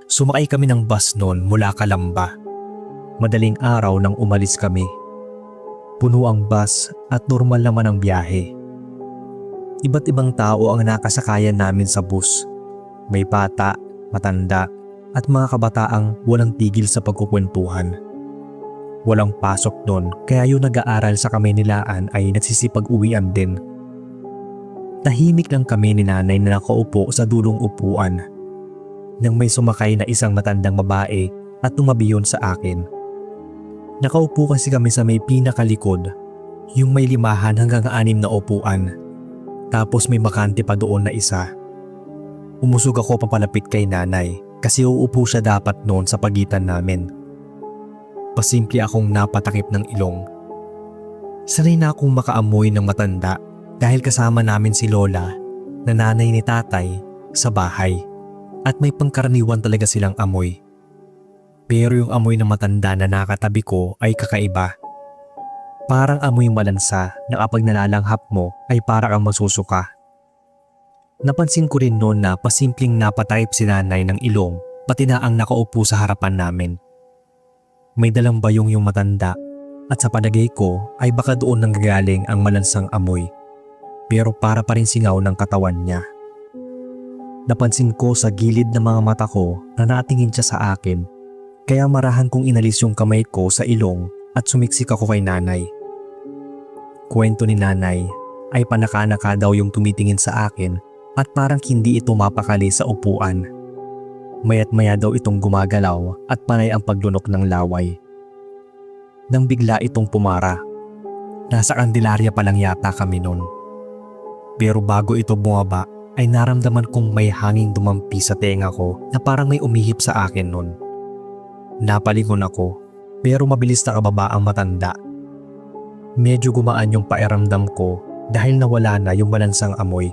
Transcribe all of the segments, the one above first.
Sumakay kami ng bus noon mula Calamba. Madaling araw nang umalis kami. Puno ang bus at normal naman ang biyahe. Iba't ibang tao ang nakasakayan namin sa bus. May bata, matanda at mga kabataang walang tigil sa pagkukwentuhan. Walang pasok noon kaya yung nag-aaral sa Kamaynilaan ay nagsisipag-uwian din. Tahimik lang kami ni nanay na nakaupo sa dulong upuan nang may sumakay na isang matandang babae at tumabi yun sa akin. Nakaupo kasi kami sa may pinakalikod, yung may 5 hanggang 6 na upuan. Tapos may bakante pa doon na isa. Umusog ako papalapit kay nanay kasi uupo siya dapat noon sa pagitan namin. Pasimple akong napatakip ng ilong. Sanay na akong makaamoy ng matanda dahil kasama namin si Lola na nanay ni tatay sa bahay at may pangkaraniwan talaga silang amoy. Pero yung amoy ng matanda na nakatabi ko ay kakaiba. Parang amoy malansa na kapag nalalanghap mo ay para kang masusuka. Napansin ko rin noon na pasimpleng napatakip si nanay ng ilong pati na ang nakaupo sa harapan namin. May dalang bayong yung matanda at sa palagay ko ay baka doon nanggagaling ang malansang amoy. Pero para pa rin singaw ng katawan niya. Napansin ko sa gilid ng mga mata ko na natingin siya sa akin. Kaya marahan kong inalis yung kamay ko sa ilong at sumiksik ako kay nanay. Kwento ni nanay ay panaka-naka daw yung tumitingin sa akin at parang hindi ito mapakali sa upuan. Maya't maya daw itong gumagalaw at panay ang paglunok ng laway. Nang bigla itong pumara. Nasa Candelaria pa lang yata kami nun. Pero bago ito bumaba ay naramdaman kong may hanging dumampi sa tenga ko na parang may umihip sa akin nun. Napalingon ako pero mabilis na kababa ang matanda. Medyo gumaan yung pakiramdam ko dahil nawala na yung malansang amoy.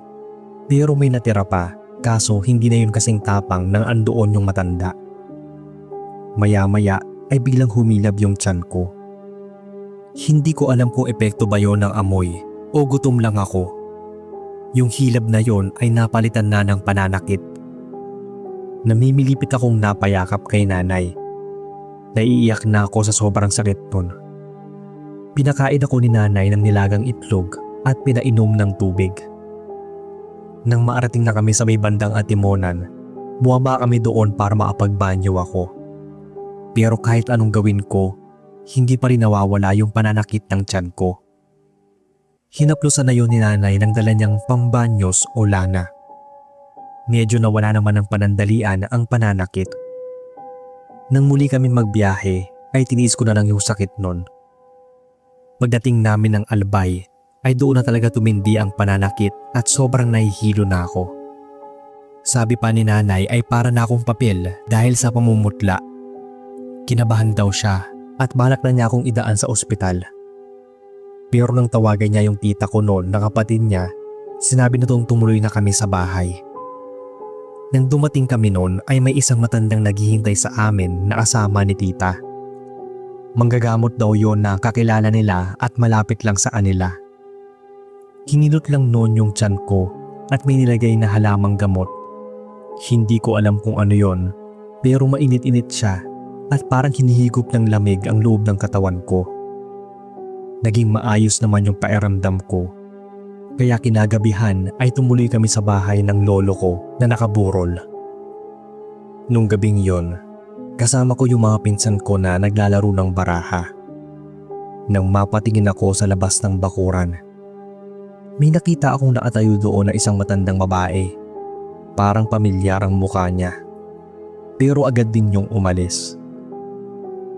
Pero may natira pa kaso hindi na yun kasing tapang nang andoon yung matanda. Maya-maya ay biglang humilab yung tiyan ko. Hindi ko alam kung epekto ba yon ng amoy o gutom lang ako. Yung hilab na yon ay napalitan na ng pananakit. Namimilipit akong napayakap kay nanay. Naiiyak na ako sa sobrang sakit nun. Pinakain ako ni nanay ng nilagang itlog at pinainom ng tubig. Nang maarating na kami sa may bandang Atimonan, bumaba kami doon para makapagbanyo ako. Pero kahit anong gawin ko, hindi pa rin nawawala yung pananakit ng tiyan ko. Hinaplusan na yun ni nanay ng dala niyang pambanyos o lana. Medyo nawala naman ng panandalian ang pananakit. Nang muli kami magbiyahe ay tiniis ko na lang yung sakit nun. Pagdating namin ng Albay ay doon na talaga tumindi ang pananakit at sobrang nahihilo na ako. Sabi pa ni nanay ay para na akong papel dahil sa pamumutla. Kinabahan daw siya at balak na niya akong idaan sa ospital. Pero nang tawagan niya yung tita ko noon na kapatid niya, sinabi na tumuloy na kami sa bahay. Nang dumating kami noon ay may isang matandang naghihintay sa amin na kasama ni tita. Manggagamot daw yon na kakilala nila at malapit lang sa kanila. Hinilot lang noon yung tiyan ko at may nilagay na halamang gamot. Hindi ko alam kung ano yon, pero mainit-init siya at parang hinihigop ng lamig ang loob ng katawan ko. Naging maayos naman yung pakiramdam ko. Kaya kinagabihan ay tumuloy kami sa bahay ng lolo ko na nakaburol. Nung gabing yon, kasama ko yung mga pinsan ko na naglalaro ng baraha. Nang mapatingin ako sa labas ng bakuran, may nakita akong nakatayo doon na isang matandang babae. Parang pamilyar ang mukha niya. Pero agad din yung umalis.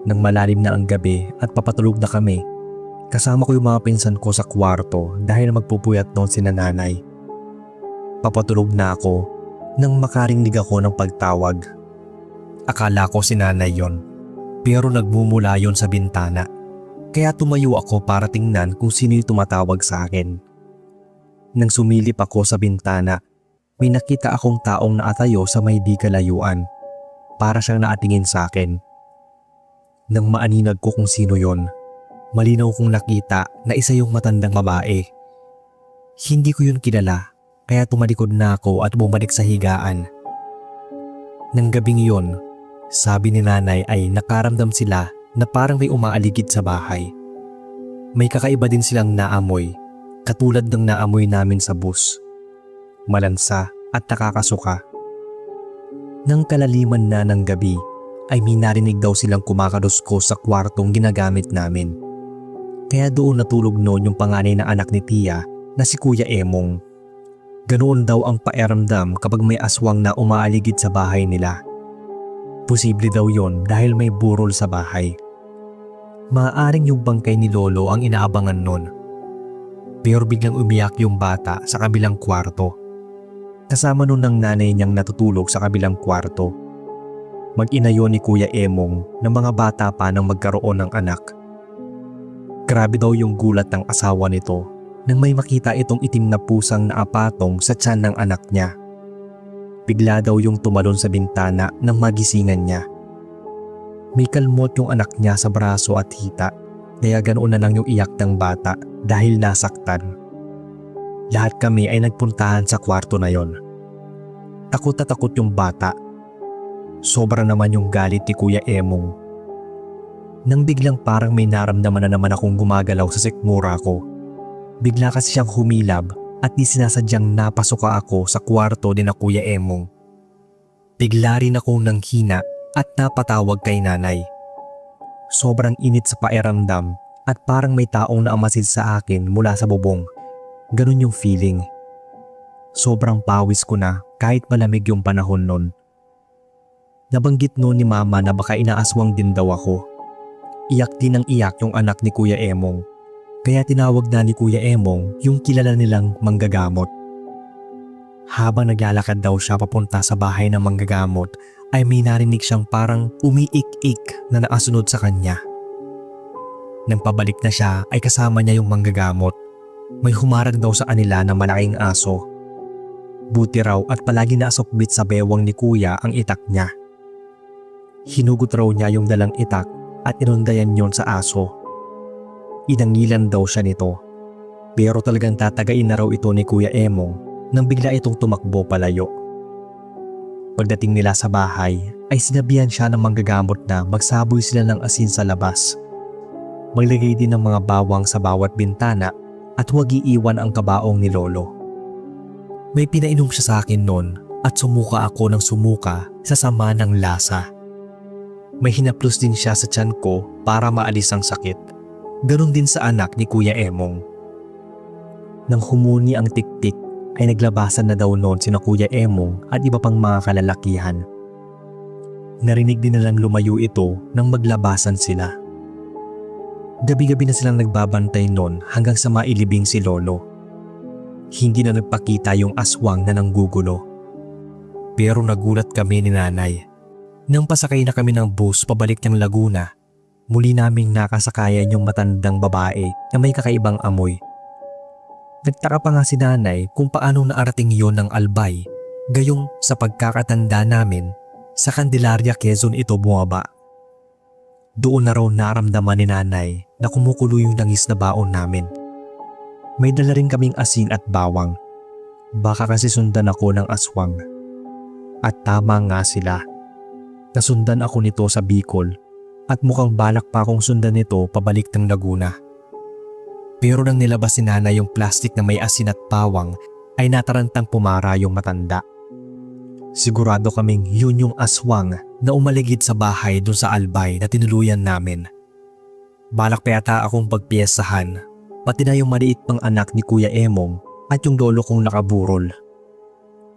Nang malalim na ang gabi at papatulog na kami, kasama ko yung mga pinsan ko sa kwarto dahil magpupuyat noon si nanay. Papatulog na ako nang makarinig ako ng pagtawag. Akala ko si nanay yon, pero nagmumula yon sa bintana. Kaya tumayo ako para tingnan kung sino yung tumatawag sa akin. Nang sumilip ako sa bintana, may nakita akong taong nakatayo sa may di kalayuan. Para siyang nakatingin sa akin. Nang maaninag ko kung sino yon, malinaw kong nakita na isa yung matandang babae. Hindi ko yun kilala, kaya tumalikod na ako at bumalik sa higaan. Nang gabing yon Sabi ni nanay ay nakaramdam sila na parang may umaaligid sa bahay. May kakaiba din silang naamoy, katulad ng naamoy namin sa bus. Malansa at nakakasuka. Nang kalaliman na ng gabi ay may narinig daw silang kumakadusko sa kwartong ginagamit namin. Kaya doon natulog noon yung panganay na anak ni Tia na si Kuya Emong. Ganoon daw ang paeramdam kapag may aswang na umaaligid sa bahay nila. Posible daw yon dahil may burol sa bahay. Maaaring yung bangkay ni Lolo ang inaabangan nun. Pero biglang umiyak yung bata sa kabilang kwarto. Kasama nun ng nanay niyang natutulog sa kabilang kwarto. Mag-ina yun ni Kuya Emong na mga bata pa nang magkaroon ng anak. Grabe daw yung gulat ng asawa nito nang may makita itong itim na pusang naapatong sa tiyan ng anak niya. Bigla daw yung tumalon sa bintana nang magisingan niya. May kalmot yung anak niya sa braso at hita, kaya ganoon na lang yung iyak ng bata dahil nasaktan. Lahat kami ay nagpuntahan sa kwarto na yon. Takot na takot yung bata. Sobra naman yung galit ni Kuya Emong. Nang biglang parang may naramdaman na naman akong gumagalaw sa sikmura ko. Bigla kasi siyang humilab at di sinasadyang napasuka ako sa kwarto ni na Kuya Emong. Bigla rin akong nanghina at napatawag kay nanay. Sobrang init sa paeramdam at parang may taong naamasid sa akin mula sa bubong. Ganun yung feeling. Sobrang pawis ko na kahit malamig yung panahon nun. Nabanggit noon ni Mama na baka inaaswang din daw ako. Iyak din ng iyak yung anak ni Kuya Emong. Kaya tinawag na ni Kuya Emong yung kilala nilang manggagamot. Habang naglalakad daw siya papunta sa bahay ng manggagamot ay may narinig siyang parang umiik-ik na naasunod sa kanya. Nang pabalik na siya ay kasama niya yung manggagamot. May humarang daw sa kanila na malaking aso. Buti raw at palagi naasokbit sa bewang ni Kuya ang itak niya. Hinugot raw niya yung dalang itak at inundayan yon sa aso. Inangilan daw siya nito. Pero talagang tatagain na raw ito ni Kuya Emong nang bigla itong tumakbo palayo. Pagdating nila sa bahay ay sinabihan siya ng manggagamot na magsaboy sila ng asin sa labas. Maglagay din ng mga bawang sa bawat bintana at huwag iiwan ang kabaong ni Lolo. May pinainom siya sa akin noon at sumuka ako ng sumuka sa sama ng lasa. May hinaplos din siya sa tiyan ko para maalis ang sakit. Ganon din sa anak ni Kuya Emong. Nang humuni ang tiktik ay naglabasan na daw noon sina Kuya Emong at iba pang mga kalalakihan. Narinig din nilang lumayo ito nang maglabasan sila. Gabi-gabi na silang nagbabantay noon hanggang sa mailibing si Lolo. Hindi na nagpakita yung aswang na nanggugulo. Pero nagulat kami ni nanay. Nang pasakay na kami ng bus pabalik ng Laguna, muli naming nakasakayan yung matandang babae na may kakaibang amoy. Nagtaka pa nga si nanay kung paano naarating yon ng Albay, gayong sa pagkakatanda namin, sa Candelaria, Quezon ito bumaba. Doon na raw naramdaman ni nanay na kumukulo yung langis na baon namin. May dala rin kaming asin at bawang. Baka kasi sundan ako ng aswang. At tama nga sila. Nasundan ako nito sa Bicol. At mukhang balak pa akong sundan nito pabalik ng Laguna. Pero nang nilabas ni nanay yung plastic na may asin at bawang ay natarantang pumara yung matanda. Sigurado kaming yun yung aswang na umaligid sa bahay dun sa Albay na tinuluyan namin. Balak pa yata akong pagpiyesahan, pati na yung maliit pang anak ni Kuya Emong at yung lolo kong nakaburol.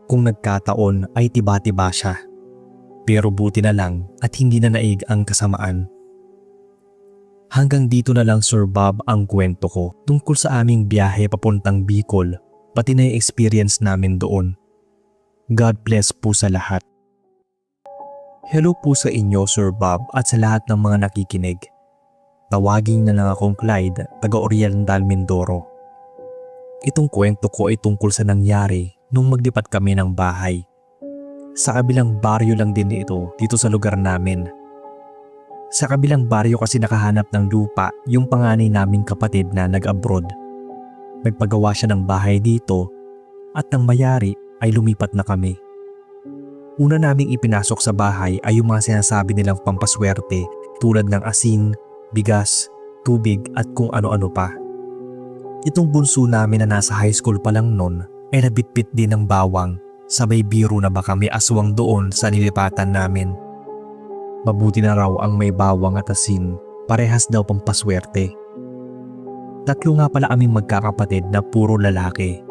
Kung nagkataon ay tiba-tiba siya. Pero buti na lang at hindi na naig ang kasamaan. Hanggang dito na lang Sir Bob ang kwento ko tungkol sa aming biyahe papuntang Bicol, pati na yung experience namin doon. God bless po sa lahat. Hello po sa inyo Sir Bob at sa lahat ng mga nakikinig. Tawagin na lang akong Clyde, taga-Oriental Mindoro. Itong kwento ko ay tungkol sa nangyari nung maglipat kami ng bahay. Sa kabilang baryo lang din ito dito sa lugar namin. Sa kabilang baryo kasi nakahanap ng lupa yung panganay naming kapatid na nag-abroad. Nagpagawa siya ng bahay dito at nang mayari ay lumipat na kami. Una naming ipinasok sa bahay ay yung mga sinasabi nilang pampaswerte tulad ng asin, bigas, tubig at kung ano-ano pa. Itong bunso namin na nasa high school pa lang nun ay nabitbit din ng bawang, sabay biro na baka may aswang doon sa nilipatan namin. Mabuti na raw ang may bawang at asin, parehas daw pampaswerte. Tatlo nga pala aming magkakapatid na puro lalaki.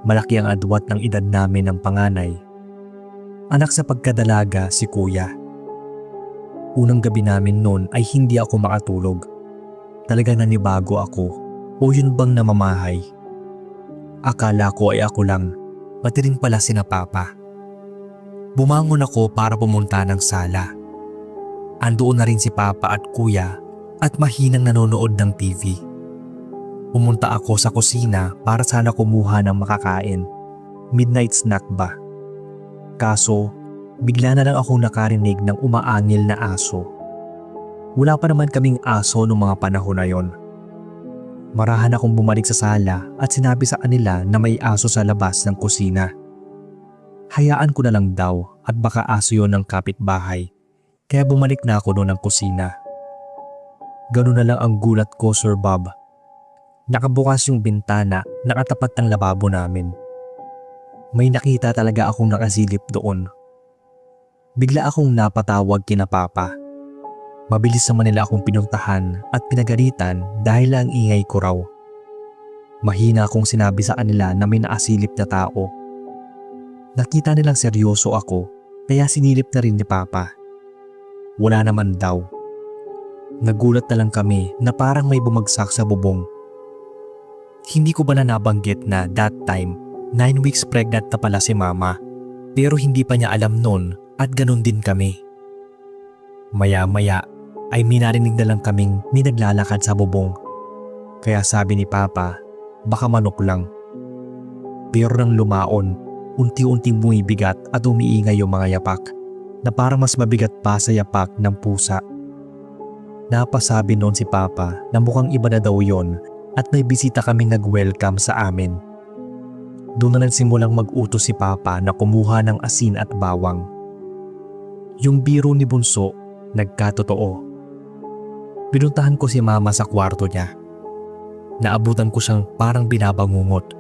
Malaki ang adwat ng edad namin ng panganay. Anak sa pagkadalaga si kuya. Unang gabi namin noon ay hindi ako makatulog. Talagang nanibago ako o yun bang namamahay. Akala ko ay ako lang, pati rin pala sina papa. Bumangon ako para pumunta ng sala. Andoon na rin si papa at kuya at mahinang nanonood ng TV. Pumunta ako sa kusina para sana kumuha ng makakain. Midnight snack ba? Kaso, bigla na lang akong nakarinig ng umaangil na aso. Wala pa naman kaming aso noong mga panahon na yon. Marahan akong bumalik sa sala at sinabi sa kanila na may aso sa labas ng kusina. Hayaan ko na lang daw at baka aso yon ng kapitbahay. Kaya bumalik na ako noon ng kusina. Ganun na lang ang gulat ko, Sir Bob. Nakabukas yung bintana, nakatapat ng lababo namin. May nakita talaga akong nakasilip doon. Bigla akong napatawag kina papa. Mabilis naman nila akong pinuntahan at pinagalitan dahil ang ingay ko raw. Mahina akong sinabi sa kanila na may nakasilip na tao. Nakita nilang seryoso ako kaya sinilip na rin ni papa. Wala naman daw. Nagulat na lang kami na parang may bumagsak sa bubong. Hindi ko ba na nabanggit na that time 9 weeks pregnant na pala si mama pero hindi pa niya alam nun at ganun din kami. Maya-maya ay minarinig na lang kaming may naglalakad sa bubong. Kaya sabi ni papa, baka manok lang. Pero nang lumaon, unti-unting bumibigat at umiingay yung mga yapak na parang mas mabigat pa sa yapak ng pusa. Napasabi noon si papa na mukhang iba na daw yon at may bisita kaming nag-welcome sa amin. Doon na nagsimulang mag-utos si papa na kumuha ng asin at bawang. Yung biro ni bunso, nagkatotoo. Pinuntahan ko si mama sa kwarto niya. Naabutan ko siyang parang binabangungot.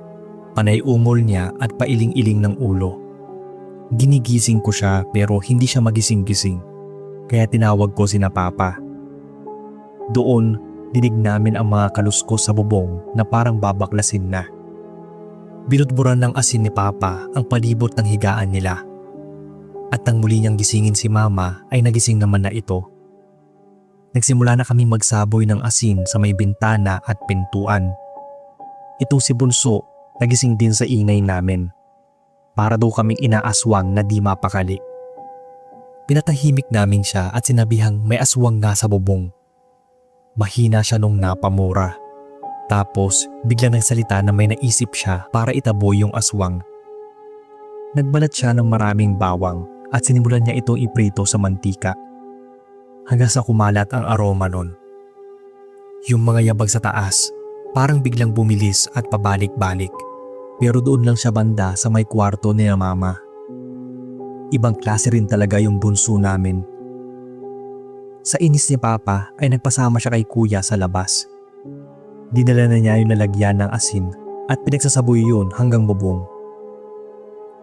Panay ungol niya at pailing-iling ng ulo. Ginigising ko siya pero hindi siya magising-gising. Kaya tinawag ko sina papa. Doon, dinig namin ang mga kaluskos sa bubong na parang babaklasin na. Binutburan ng asin ni papa ang palibot ng higaan nila. At nang muli niyang gisingin si mama ay nagising naman na ito. Nagsimula na kami magsaboy ng asin sa may bintana at pintuan. Itong si bunso nagising din sa ingay namin. Para daw kaming inaaswang na di mapakali. Pinatahimik namin siya at sinabihang may aswang nga sa bubong. Mahina siya nung napamura. Tapos bigla nagsalita na may naisip siya para itaboy yung aswang. Nagbalat siya ng maraming bawang at sinimulan niya itong iprito sa mantika. Hanggang sa kumalat ang aroma nun. Yung mga yabag sa taas parang biglang bumilis at pabalik-balik. Pero doon lang siya banda sa may kwarto ni mama. Ibang klase rin talaga yung bunso namin. Sa inis ni papa ay nagpasama siya kay kuya sa labas. Dinala na niya yung lalagyan ng asin at pinagsasaboy yun hanggang bubong.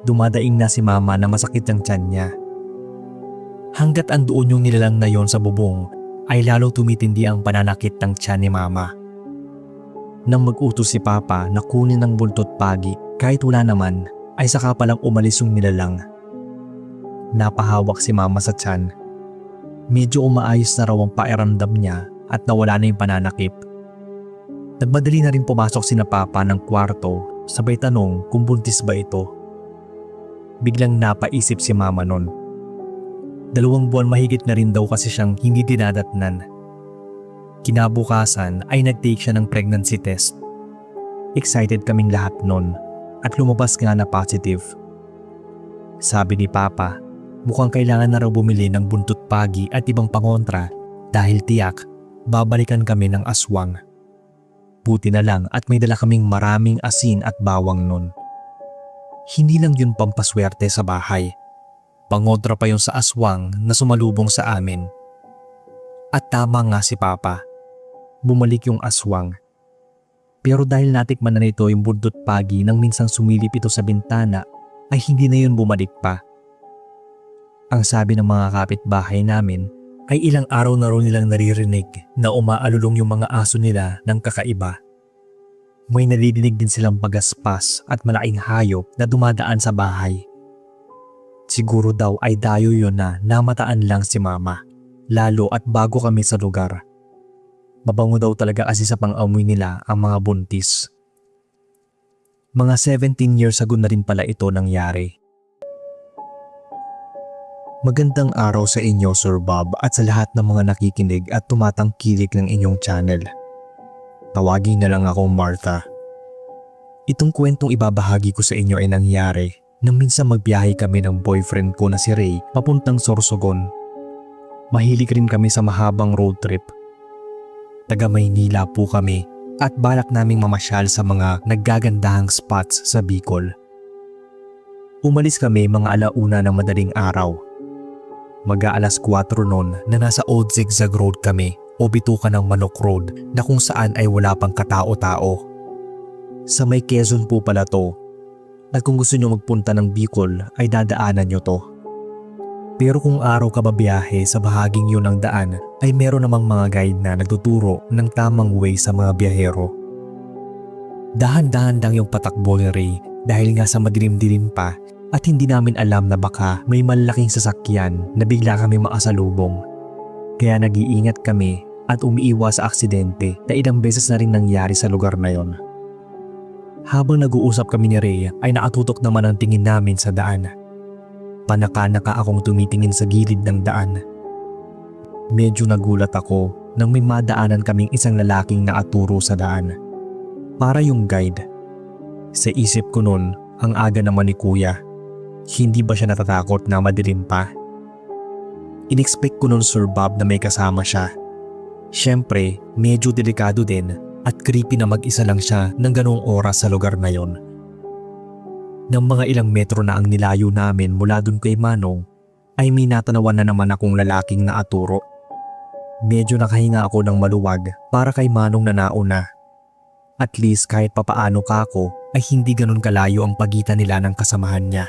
Dumadaing na si mama na masakit ang tiyan niya. Hanggat andoon yung nilalang na yon sa bubong ay lalong tumitindi ang pananakit ng tiyan ni mama. Nang mag-utos si papa na kunin ng buntot pagi kahit wala naman ay saka palang umalis yung nilalang. Napahawak si mama sa tiyan. Medyo umaayos na raw ang pakiramdam niya at nawala na yung pananakip. Nagmadali na rin pumasok sina papa ng kwarto sabay tanong kung buntis ba ito. Biglang napaisip si mama nun. 2 buwan mahigit na rin daw kasi siyang hindi dinadatnan. Kinabukasan ay nag-take siya ng pregnancy test. Excited kaming lahat nun at lumabas nga na positive. Sabi ni papa, mukhang kailangan na raw bumili ng buntot pagi at ibang pangontra dahil tiyak babalikan kami ng aswang. Buti na lang at may dala kaming maraming asin at bawang nun. Hindi lang yun pampaswerte sa bahay. Pangodra pa yung sa aswang na sumalubong sa amin. At tama nga si Papa. Bumalik yung aswang. Pero dahil natikman na nito yung bundot pagi nang minsang sumilip ito sa bintana, ay hindi na yun bumalik pa. Ang sabi ng mga kapitbahay namin ay ilang araw na raw nilang naririnig na umaalulong yung mga aso nila ng kakaiba. May nadidinig din silang pagaspas at malaking hayop na dumadaan sa bahay. Siguro daw ay dayo yun na namataan lang si Mama, lalo at bago kami sa lugar. Mabango daw talaga kasi sa pang-amoy nila ang mga buntis. Mga 17 years ago na rin pala ito nangyari. Magandang araw sa inyo, Sir Bob, at sa lahat ng mga nakikinig at tumatangkilik ng inyong channel. Tawagin na lang ako Martha. Itong kwentong ibabahagi ko sa inyo ay nangyari nang minsan magbiyahe kami ng boyfriend ko na si Ray papuntang Sorsogon. Mahilig rin kami sa mahabang road trip. Taga Maynila po kami at balak naming mamasyal sa mga naggagandahang spots sa Bicol. Umalis kami mga alauna ng madaling araw. Mag-aalas 4 noon na nasa Old Zigzag Road kami o bituka ng Manok Road na kung saan ay wala pang katao-tao. Sa may Quezon po pala to. At kung gusto nyo magpunta ng Bicol ay dadaanan nyo to. Pero kung araw ka babiyahe sa bahaging yun ng daan ay meron namang mga guide na nagtuturo ng tamang way sa mga biyahero. Dahan-dahan lang yung patakbo ni Ray dahil nga sa madilim-dilim pa at hindi namin alam na baka may malaking sasakyan na bigla kami makasalubong. Kaya nag-iingat kami at umiiwas sa aksidente na ilang beses na rin nangyari sa lugar na yon. Habang nag-uusap kami ni Ray ay nakatutok naman ang tingin namin sa daan. Panaka-naka akong tumitingin sa gilid ng daan. Medyo nagulat ako nang may madaanan kaming isang lalaking nakaturo sa daan. Para yung guide. Sa isip ko nun, ang aga naman ni Kuya. Hindi ba siya natatakot na madilim pa? In-expect ko nun Sir Bob na may kasama siya. Siyempre, medyo delikado din at creepy na mag-isa lang siya ng ganong oras sa lugar na yon. Nang mga ilang metro na ang nilayo namin mula dun kay Manong, ay may natanawan na naman akong lalaking naaturo. Medyo nakahinga ako ng maluwag para kay Manong na nauna. At least kahit papaano ka ako ay hindi ganun kalayo ang pagitan nila ng kasamahan niya.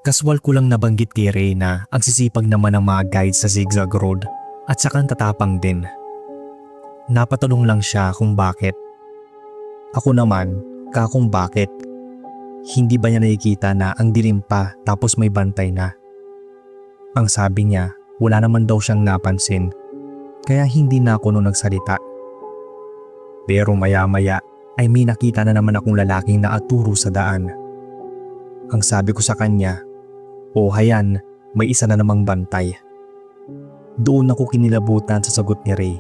Kaswal ko lang nabanggit kay Ray na ang sisipag naman ng mga guides sa Zigzag Road at saka tatapang din. Napatanong lang siya kung bakit. Ako naman, kung bakit. Hindi ba niya nakikita na ang dilim pa tapos may bantay na? Ang sabi niya, wala naman daw siyang napansin, kaya hindi na ako nung nagsalita. Pero maya-maya ay may nakita na naman akong lalaking naaturo sa daan. Ang sabi ko sa kanya, "Oh, hayan, may isa na namang bantay." Doon ako kinilabutan sa sagot ni Ray.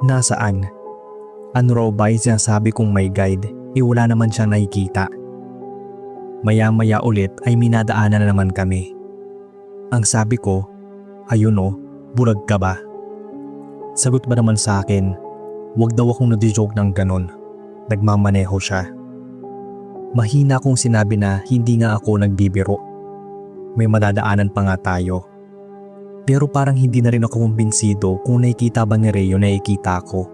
Nasaan? Ano raw ba yung sinasabi kong may guide? Wala naman siyang nakikita. Maya-maya ulit ay minadaanan na naman kami. Ang sabi ko, "Ayun o, bulag ka ba?" Sagot ba naman sa akin, wag daw akong nadi-joke ng ganon. Nagmamaneho siya. Mahina kong sinabi na hindi nga ako nagbibiro. May madadaanan pa nga tayo. Pero parang hindi na rin ako kumbinsido kung nakikita ba ni Ray yung nakikita ko.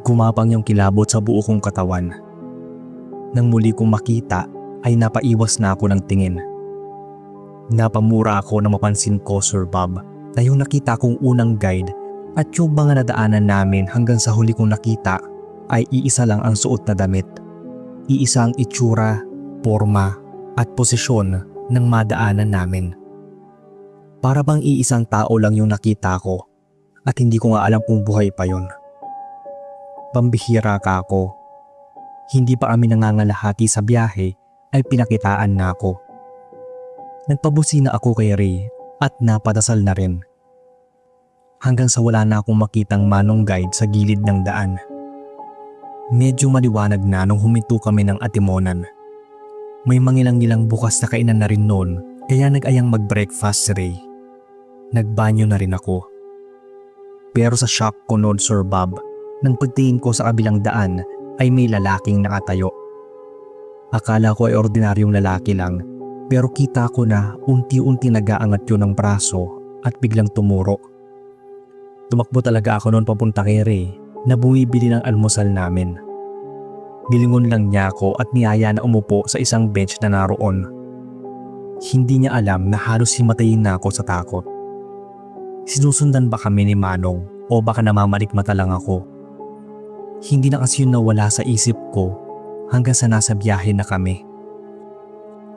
Gumapang yung kilabot sa buo kong katawan. Nang muli kong makita ay napaiwas na ako ng tingin. Napamura ako na mapansin ko, Sir Bob, na yung nakita kong unang guide at yung mga nadaanan namin hanggang sa huli kong nakita ay iisa lang ang suot na damit. Iisa ang itsura, porma at posisyon ng madaanan namin. Para bang iisang tao lang yung nakita ko at hindi ko nga alam kung buhay pa yon. Pambihira ka ako. Hindi pa kami nangangalahati sa biyahe ay pinakitaan na ako. Nagpabusina ako kay Ray at napadasal na rin. Hanggang sa wala na akong makitang Manong guide sa gilid ng daan. Medyo maliwanag na nung huminto kami ng Atimonan. May mangilang-ngilang bukas na kainan na rin noon kaya nag-ayang mag-breakfast si Ray. Nagbanyo na rin ako. Pero sa shock ko noon, Sir Bob, nang pagtingin ko sa kabilang daan ay may lalaking nakatayo. Akala ko ay ordinaryong lalaki lang Pero kita ko na unti-unti nag-aangat yun ng braso at biglang tumuro. Tumakbo talaga ako noon papunta kay Ray na bumibili ng almusal namin. Nilingon lang niya ako at niyaya na umupo sa isang bench na naroon. Hindi niya alam na halos himatayin na ako sa takot. Sinusundan ba kami ni Manong o baka namamalikmata lang ako? Hindi na kasi yun nawala sa isip ko hanggang sa nasa biyahe na kami.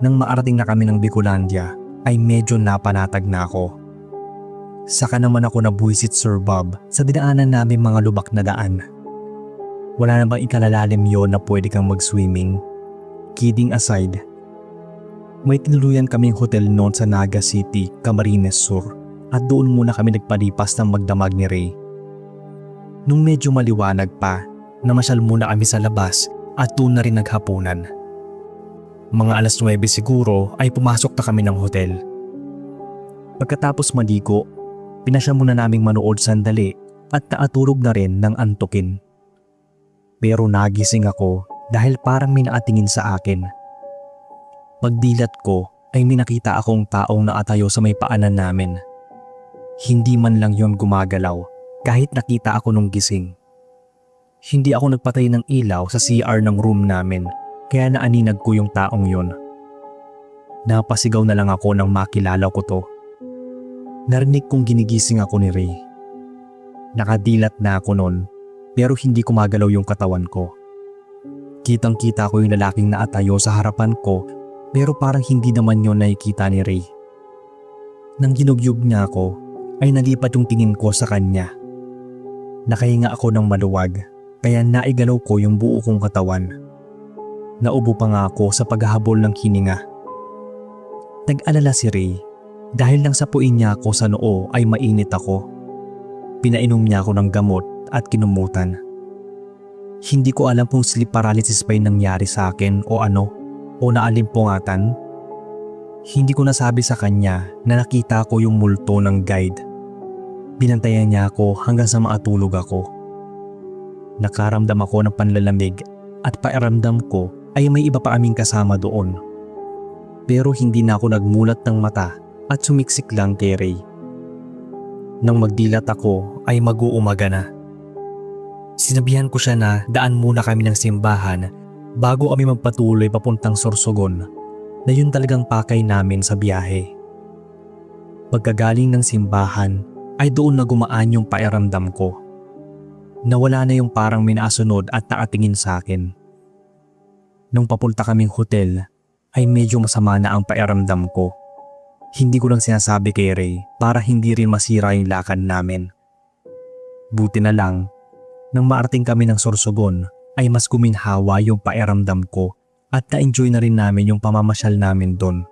Nang maarating na kami ng Bicolandia ay medyo napanatag na ako. Saka naman ako nabuwisit Sir Bob sa dinaanan namin mga lubak na daan. Wala na bang ikalalalim yon na pwede kang mag-swimming? Kidding aside, may tinuluyan kaming hotel noon sa Naga City, Camarines Sur at doon muna kami nagpalipas ng magdamag ni Ray. Nung medyo maliwanag pa, namasyal muna kami sa labas at doon na rin naghapunan. Mga alas 9 siguro ay pumasok na kami ng hotel. Pagkatapos maligo, pinasya muna naming manood sandali at naatulog na rin ng antukin. Pero nagising ako dahil parang may naatingin sa akin. Pagdilat ko ay may nakita akong taong naatayo sa may paanan namin. Hindi man lang yon gumagalaw kahit nakita ako nung gising. Hindi ako nagpatay ng ilaw sa CR ng room namin kaya naaninag ko yung taong yon. Napasigaw na lang ako nang makilala ko to. Narinig kong ginigising ako ni Ray. Nakadilat na ako noon pero hindi kumagalaw yung katawan ko. Kitang-kita ko yung lalaking naatayo sa harapan ko pero parang hindi naman yon nakikita ni Ray. Nang ginugyug niya ako ay nalipat yung tingin ko sa kanya. Nakahinga ako ng maluwag kaya naigalaw ko yung buo kong katawan. Naubo pa nga ako sa paghahabol ng hininga. Nag-alala si Ray dahil lang sa puin niya ako sa noo ay mainit ako. Pinainom niya ako ng gamot at kinumutan. Hindi ko alam kung sleep paralysis pa yung nangyari sa akin o ano o naalimpungatan. Hindi ko nasabi sa kanya na nakita ko yung multo ng guide. Binantayan niya ako hanggang sa maatulog ako. Nakaramdam ako ng panlalamig at pakiramdam ko ay may iba pa aming kasama doon. Pero hindi na ako nagmulat ng mata at sumiksik lang kay Ray. Nang magdilat ako ay mag-uumaga na. Sinabihan ko siya na daan muna kami ng simbahan bago kami magpatuloy papuntang Sorsogon na yun talagang pakay namin sa biyahe. Pagkagaling ng simbahan ay doon na gumaan yung pakiramdam ko. Nawala na yung parang may naasunod at nakatingin sa akin. Nung papunta kaming hotel ay medyo masama na ang pakiramdam ko. Hindi ko lang sinasabi kay Ray para hindi rin masira yung lakad namin. Buti na lang, nang maarating kami ng Sorsogon ay mas guminhawa yung pakiramdam ko at na-enjoy na rin namin yung pamamasyal namin doon.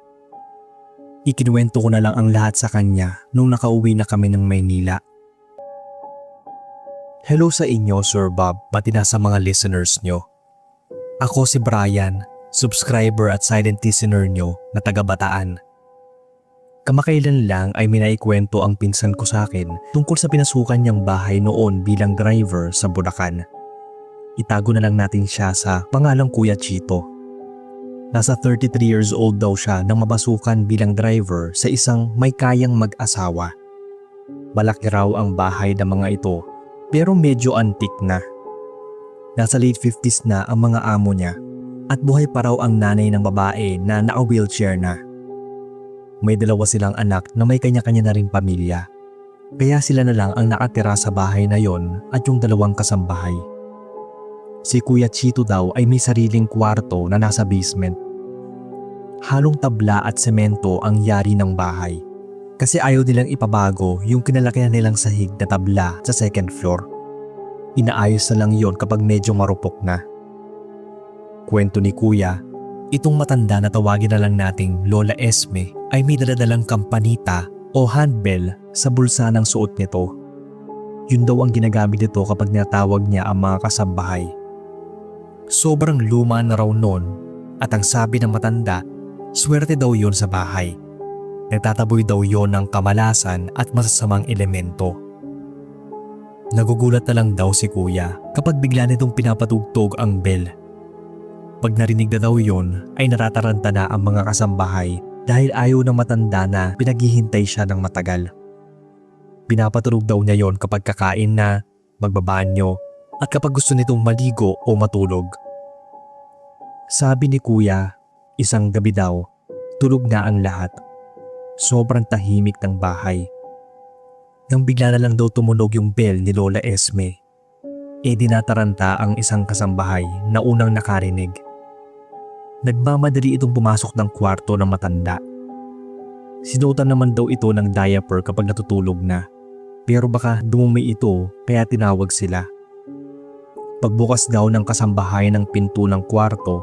Ikinuwento ko na lang ang lahat sa kanya nung nakauwi na kami ng Maynila. Hello sa inyo Sir Bob pati na sa mga listeners nyo. Ako si Brian, subscriber at silent listener nyo na taga Bataan. Kamakailan lang ay minaikwento ang pinsan ko sa akin tungkol sa pinasukan niyang bahay noon bilang driver sa Bulacan. Itago na lang natin siya sa pangalang Kuya Chito. Nasa 33 years old daw siya nang mabasukan bilang driver sa isang may kayang mag-asawa. Malaki raw ang bahay ng mga ito pero medyo antik na. Nasa late 50s na ang mga amo niya at buhay pa raw ang nanay ng babae na naka-wheelchair na. May dalawa silang anak na may kanya-kanya na ring pamilya. Kaya sila na lang ang nakatira sa bahay na yon at yung dalawang kasambahay. Si Kuya Chito daw ay may sariling kwarto na nasa basement. Halong tabla at semento ang yari ng bahay. Kasi ayaw nilang ipabago yung kinalakihan nilang sahig na tabla sa second floor. Inaayos na lang yon kapag medyo marupok na. Kwento ni Kuya, itong matanda na tawagin na lang nating Lola Esme ay may daladalang kampanita o handbell sa bulsa ng suot nito. Yun daw ang ginagamit nito kapag natawag niya ang mga kasambahay. Sobrang luma na raw noon at ang sabi ng matanda, swerte daw yon sa bahay. Nagtataboy daw yon ng kamalasan at masasamang elemento. Nagugulat na lang daw si Kuya kapag bigla nitong pinapatugtog ang bell. Pag narinig na daw yon ay natataranta na ang mga kasambahay dahil ayaw ng matanda na pinaghihintay siya ng matagal. Pinapatulog daw niya yon kapag kakain na, magbabanyo at kapag gusto nitong maligo o matulog. Sabi ni Kuya, isang gabi daw, tulog na ang lahat. Sobrang tahimik ng bahay. Nang bigla na lang daw tumunog yung bell ni Lola Esme, dinataranta ang isang kasambahay na unang nakarinig. Nagmamadali itong pumasok ng kwarto ng matanda. Sinuotan naman daw ito ng diaper kapag natutulog na, pero baka dumumi ito kaya tinawag sila. Pagbukas daw ng kasambahay ng pinto ng kwarto,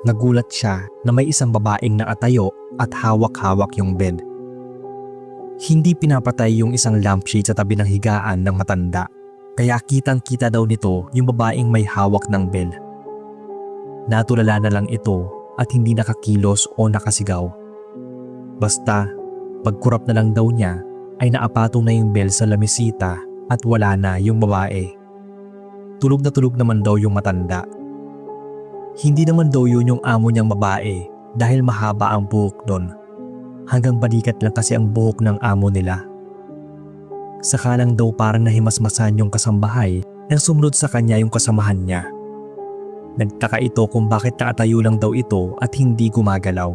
nagulat siya na may isang babaeng nakatayo at hawak-hawak yung bed. Hindi pinapatay yung isang lampshade sa tabi ng higaan ng matanda, kaya kitang-kita daw nito yung babaeng may hawak ng bed. Natulala na lang ito at hindi nakakilos o nakasigaw. Basta, pagkurap na lang daw niya ay naapatong na yung bell sa lamisita at wala na yung babae. Tulog na tulog naman daw yung matanda. Hindi naman daw yun yung amo niyang babae dahil mahaba ang buhok doon. Hanggang balikat lang kasi ang buhok ng amo nila. Saka lang daw parang nahimasmasan yung kasambahay nang sumunod sa kanya yung kasamahan niya. Nagtaka ito kung bakit nakatayo lang daw ito at hindi gumagalaw.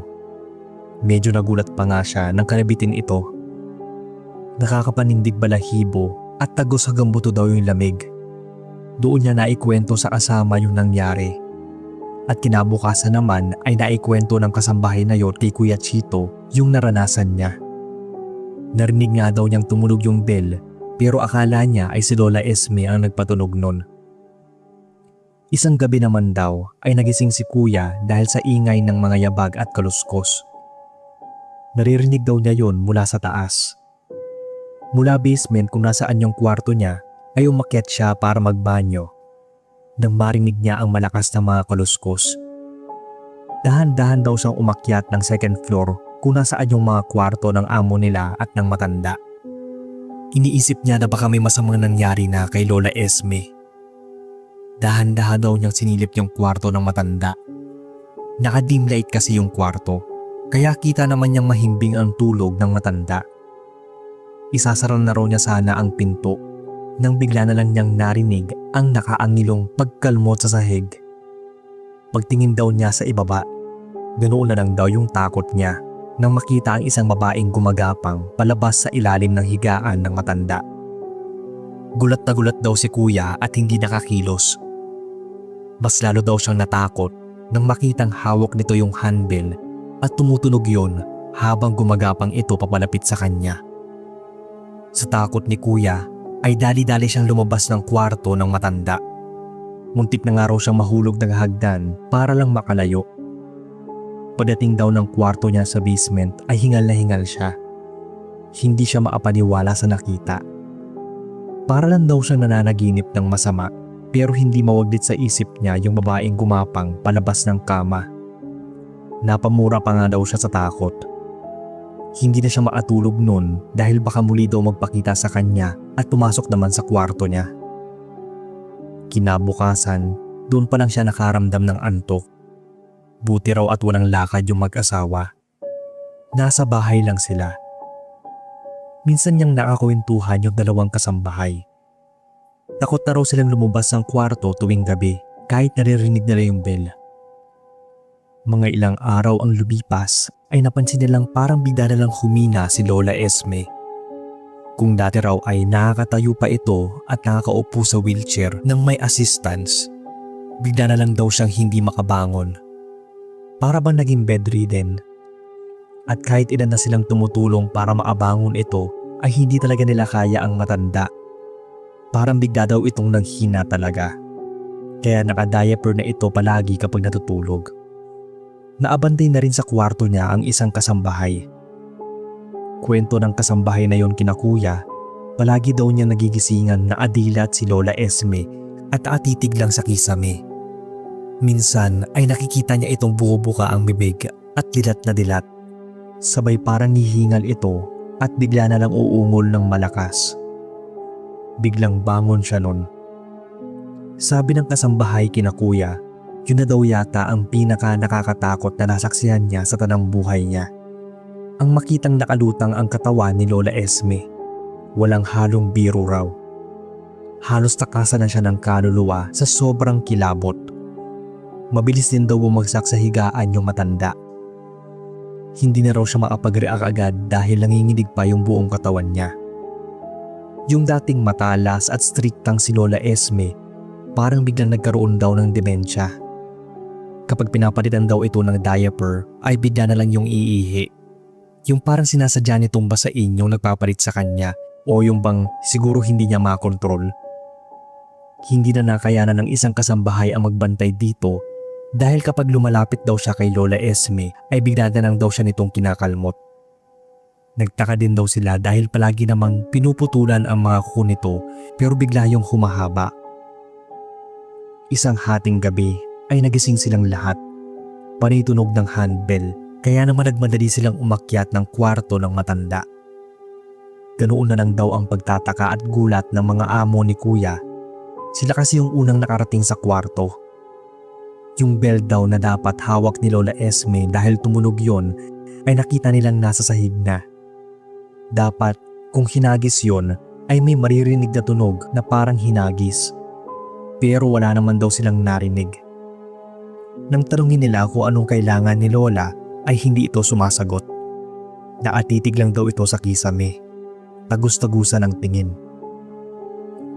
Medyo nagulat pa nga siya nang kalabitin ito. Nakakapanindig balahibo at tagos hanggang buto daw yung lamig. Doon niya naikwento sa kasama yung nangyari. At kinabukasan naman ay naikwento ng kasambahay na yon kay Kuya Chito yung naranasan niya. Narinig nga daw niyang tumunog yung bell pero akala niya ay si Lola Esme ang nagpatunog nun. Isang gabi naman daw ay nagising si Kuya dahil sa ingay ng mga yabag at kaluskos. Naririnig daw niya yon mula sa taas. Mula basement kung nasaan yung kwarto niya ay umakyat siya para magbanyo. Nang marinig niya ang malakas na mga kaluskos. Dahan-dahan daw siyang umakyat ng second floor kung nasaan yung mga kwarto ng amo nila at ng matanda. Iniisip niya na baka may masamang nangyari na kay Lola Esme. Dahan-dahan daw niyang sinilip yung kwarto ng matanda. Naka-dim light kasi yung kwarto, kaya kita naman niyang mahimbing ang tulog ng matanda. Isasara na raw niya sana ang pinto nang bigla na lang niyang narinig ang nakaangilong pagkalmot sa sahig. Pagtingin daw niya sa ibaba, ganoon na lang daw yung takot niya nang makita ang isang babaeng gumagapang palabas sa ilalim ng higaan ng matanda. Gulat na gulat daw si Kuya at hindi nakakilos. Mas lalo daw siyang natakot nang makitang hawak nito yung handbell at tumutunog yon habang gumagapang ito papalapit sa kanya. Sa takot ni Kuya ay dali-dali siyang lumabas ng kwarto ng matanda. Muntik na nga raw siyang mahulog ng hagdan para lang makalayo. Pagdating daw ng kwarto niya sa basement ay hingal na hingal siya. Hindi siya maapaniwala sa nakita. Para lang daw siyang nananaginip ng masama pero hindi mawaglit sa isip niya yung babaeng gumapang palabas ng kama. Napamura pa nga daw siya sa takot. Hindi na siya maatulog nun dahil baka muli daw magpakita sa kanya at pumasok naman sa kwarto niya. Kinabukasan, doon pa lang siya nakaramdam ng antok. Buti raw at walang lakad yung mag-asawa. Nasa bahay lang sila. Minsan niyang nakakwentuhan yung dalawang kasambahay. Takot na raw silang lumabas ng kwarto tuwing gabi kahit naririnig nila yung bell. Mga ilang araw ang lumipas ay napansin nilang parang bigla na lang humina si Lola Esme. Kung dati raw ay nakakatayo pa ito at nakakaupo sa wheelchair nang may assistance, bigla na lang daw siyang hindi makabangon. Para bang naging bedridden. At kahit ilan na silang tumutulong para maabangon ito ay hindi talaga nila kaya ang matanda. Parang bigla daw itong nanghina talaga. Kaya naka-diaper na ito palagi kapag natutulog. Naabantay na rin sa kwarto niya ang isang kasambahay. Kwento ng kasambahay na yon kina Kuya, palagi daw niya nagigisingan na adilat si Lola Esme at atitig lang sa kisame. Minsan ay nakikita niya itong bubuka ang bibig at dilat na dilat. Sabay parang hihingal ito at bigla na lang uungol ng malakas. Biglang bangon siya nun. Sabi ng kasambahay kina Kuya, yun na daw yata ang pinaka nakakatakot na nasaksihan niya sa tanang buhay niya. Ang makitang nakalutang ang katawan ni Lola Esme. Walang halong biro raw. Halos takasan na siya ng kaluluwa sa sobrang kilabot. Mabilis din daw bumagsak sa higaan yung matanda. Hindi na raw siya makapag-react agad dahil nanginginig pa yung buong katawan niya. Yung dating matalas at striktang si Lola Esme, parang biglang nagkaroon daw ng demensya. Kapag pinapalitan daw ito ng diaper, ay bigla na lang yung iihi. Yung parang sinasadya nitong basain yung nagpapalit sa kanya o yung bang siguro hindi niya makontrol. Hindi na nakayanan ng isang kasambahay ang magbantay dito dahil kapag lumalapit daw siya kay Lola Esme ay bigla na lang daw siya nitong kinakalmot. Nagtaka din daw sila dahil palagi namang pinuputulan ang mga kuko nito pero bigla yung humahaba. Isang hating gabi ay nagising silang lahat. Panay tunog ng handbell kaya naman nagmadali silang umakyat ng kwarto ng matanda. Ganoon na lang daw ang pagtataka at gulat ng mga amo ni Kuya. Sila kasi yung unang nakarating sa kwarto. Yung bell daw na dapat hawak ni Lola Esme dahil tumunog yon ay nakita nilang nasa sahig na. Dapat kung hinagis yon ay may maririnig na tunog na parang hinagis. Pero wala naman daw silang narinig. Nang tanungin nila kung anong kailangan ni Lola ay hindi ito sumasagot. Naatitig lang daw ito sa kisame. Tagus-tagusan ang tingin.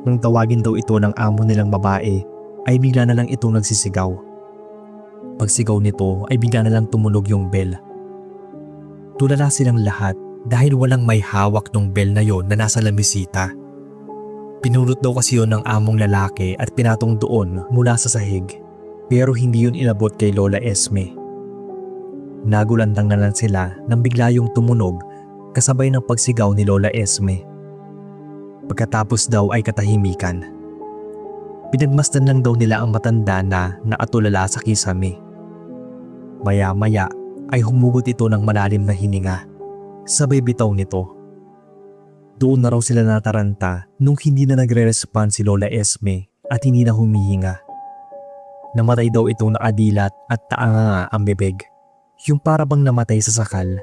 Nang tawagin daw ito ng amo nilang babae ay bigla na lang itong nagsisigaw. Pagsigaw nito ay bigla na lang tumunog yung bell. Tulala silang lahat dahil walang may hawak ng bell na yon na nasa lamisita. Pinulot daw kasi yon ng among lalaki at pinatong doon mula sa sahig pero hindi yun inabot kay Lola Esme. Nagulandang na lang sila nang bigla yung tumunog kasabay ng pagsigaw ni Lola Esme. Pagkatapos daw ay katahimikan. Pinagmasdan lang daw nila ang matanda na naatulala sa kisame. Maya-maya ay humugot ito ng malalim na hininga. Sabay bitaw nito. Doon na raw sila nataranta nung hindi na nagre-respond si Lola Esme at hindi na humihinga. Namatay daw itong nakadilat at taanga ang bibig. Yung para bang namatay sa sakal.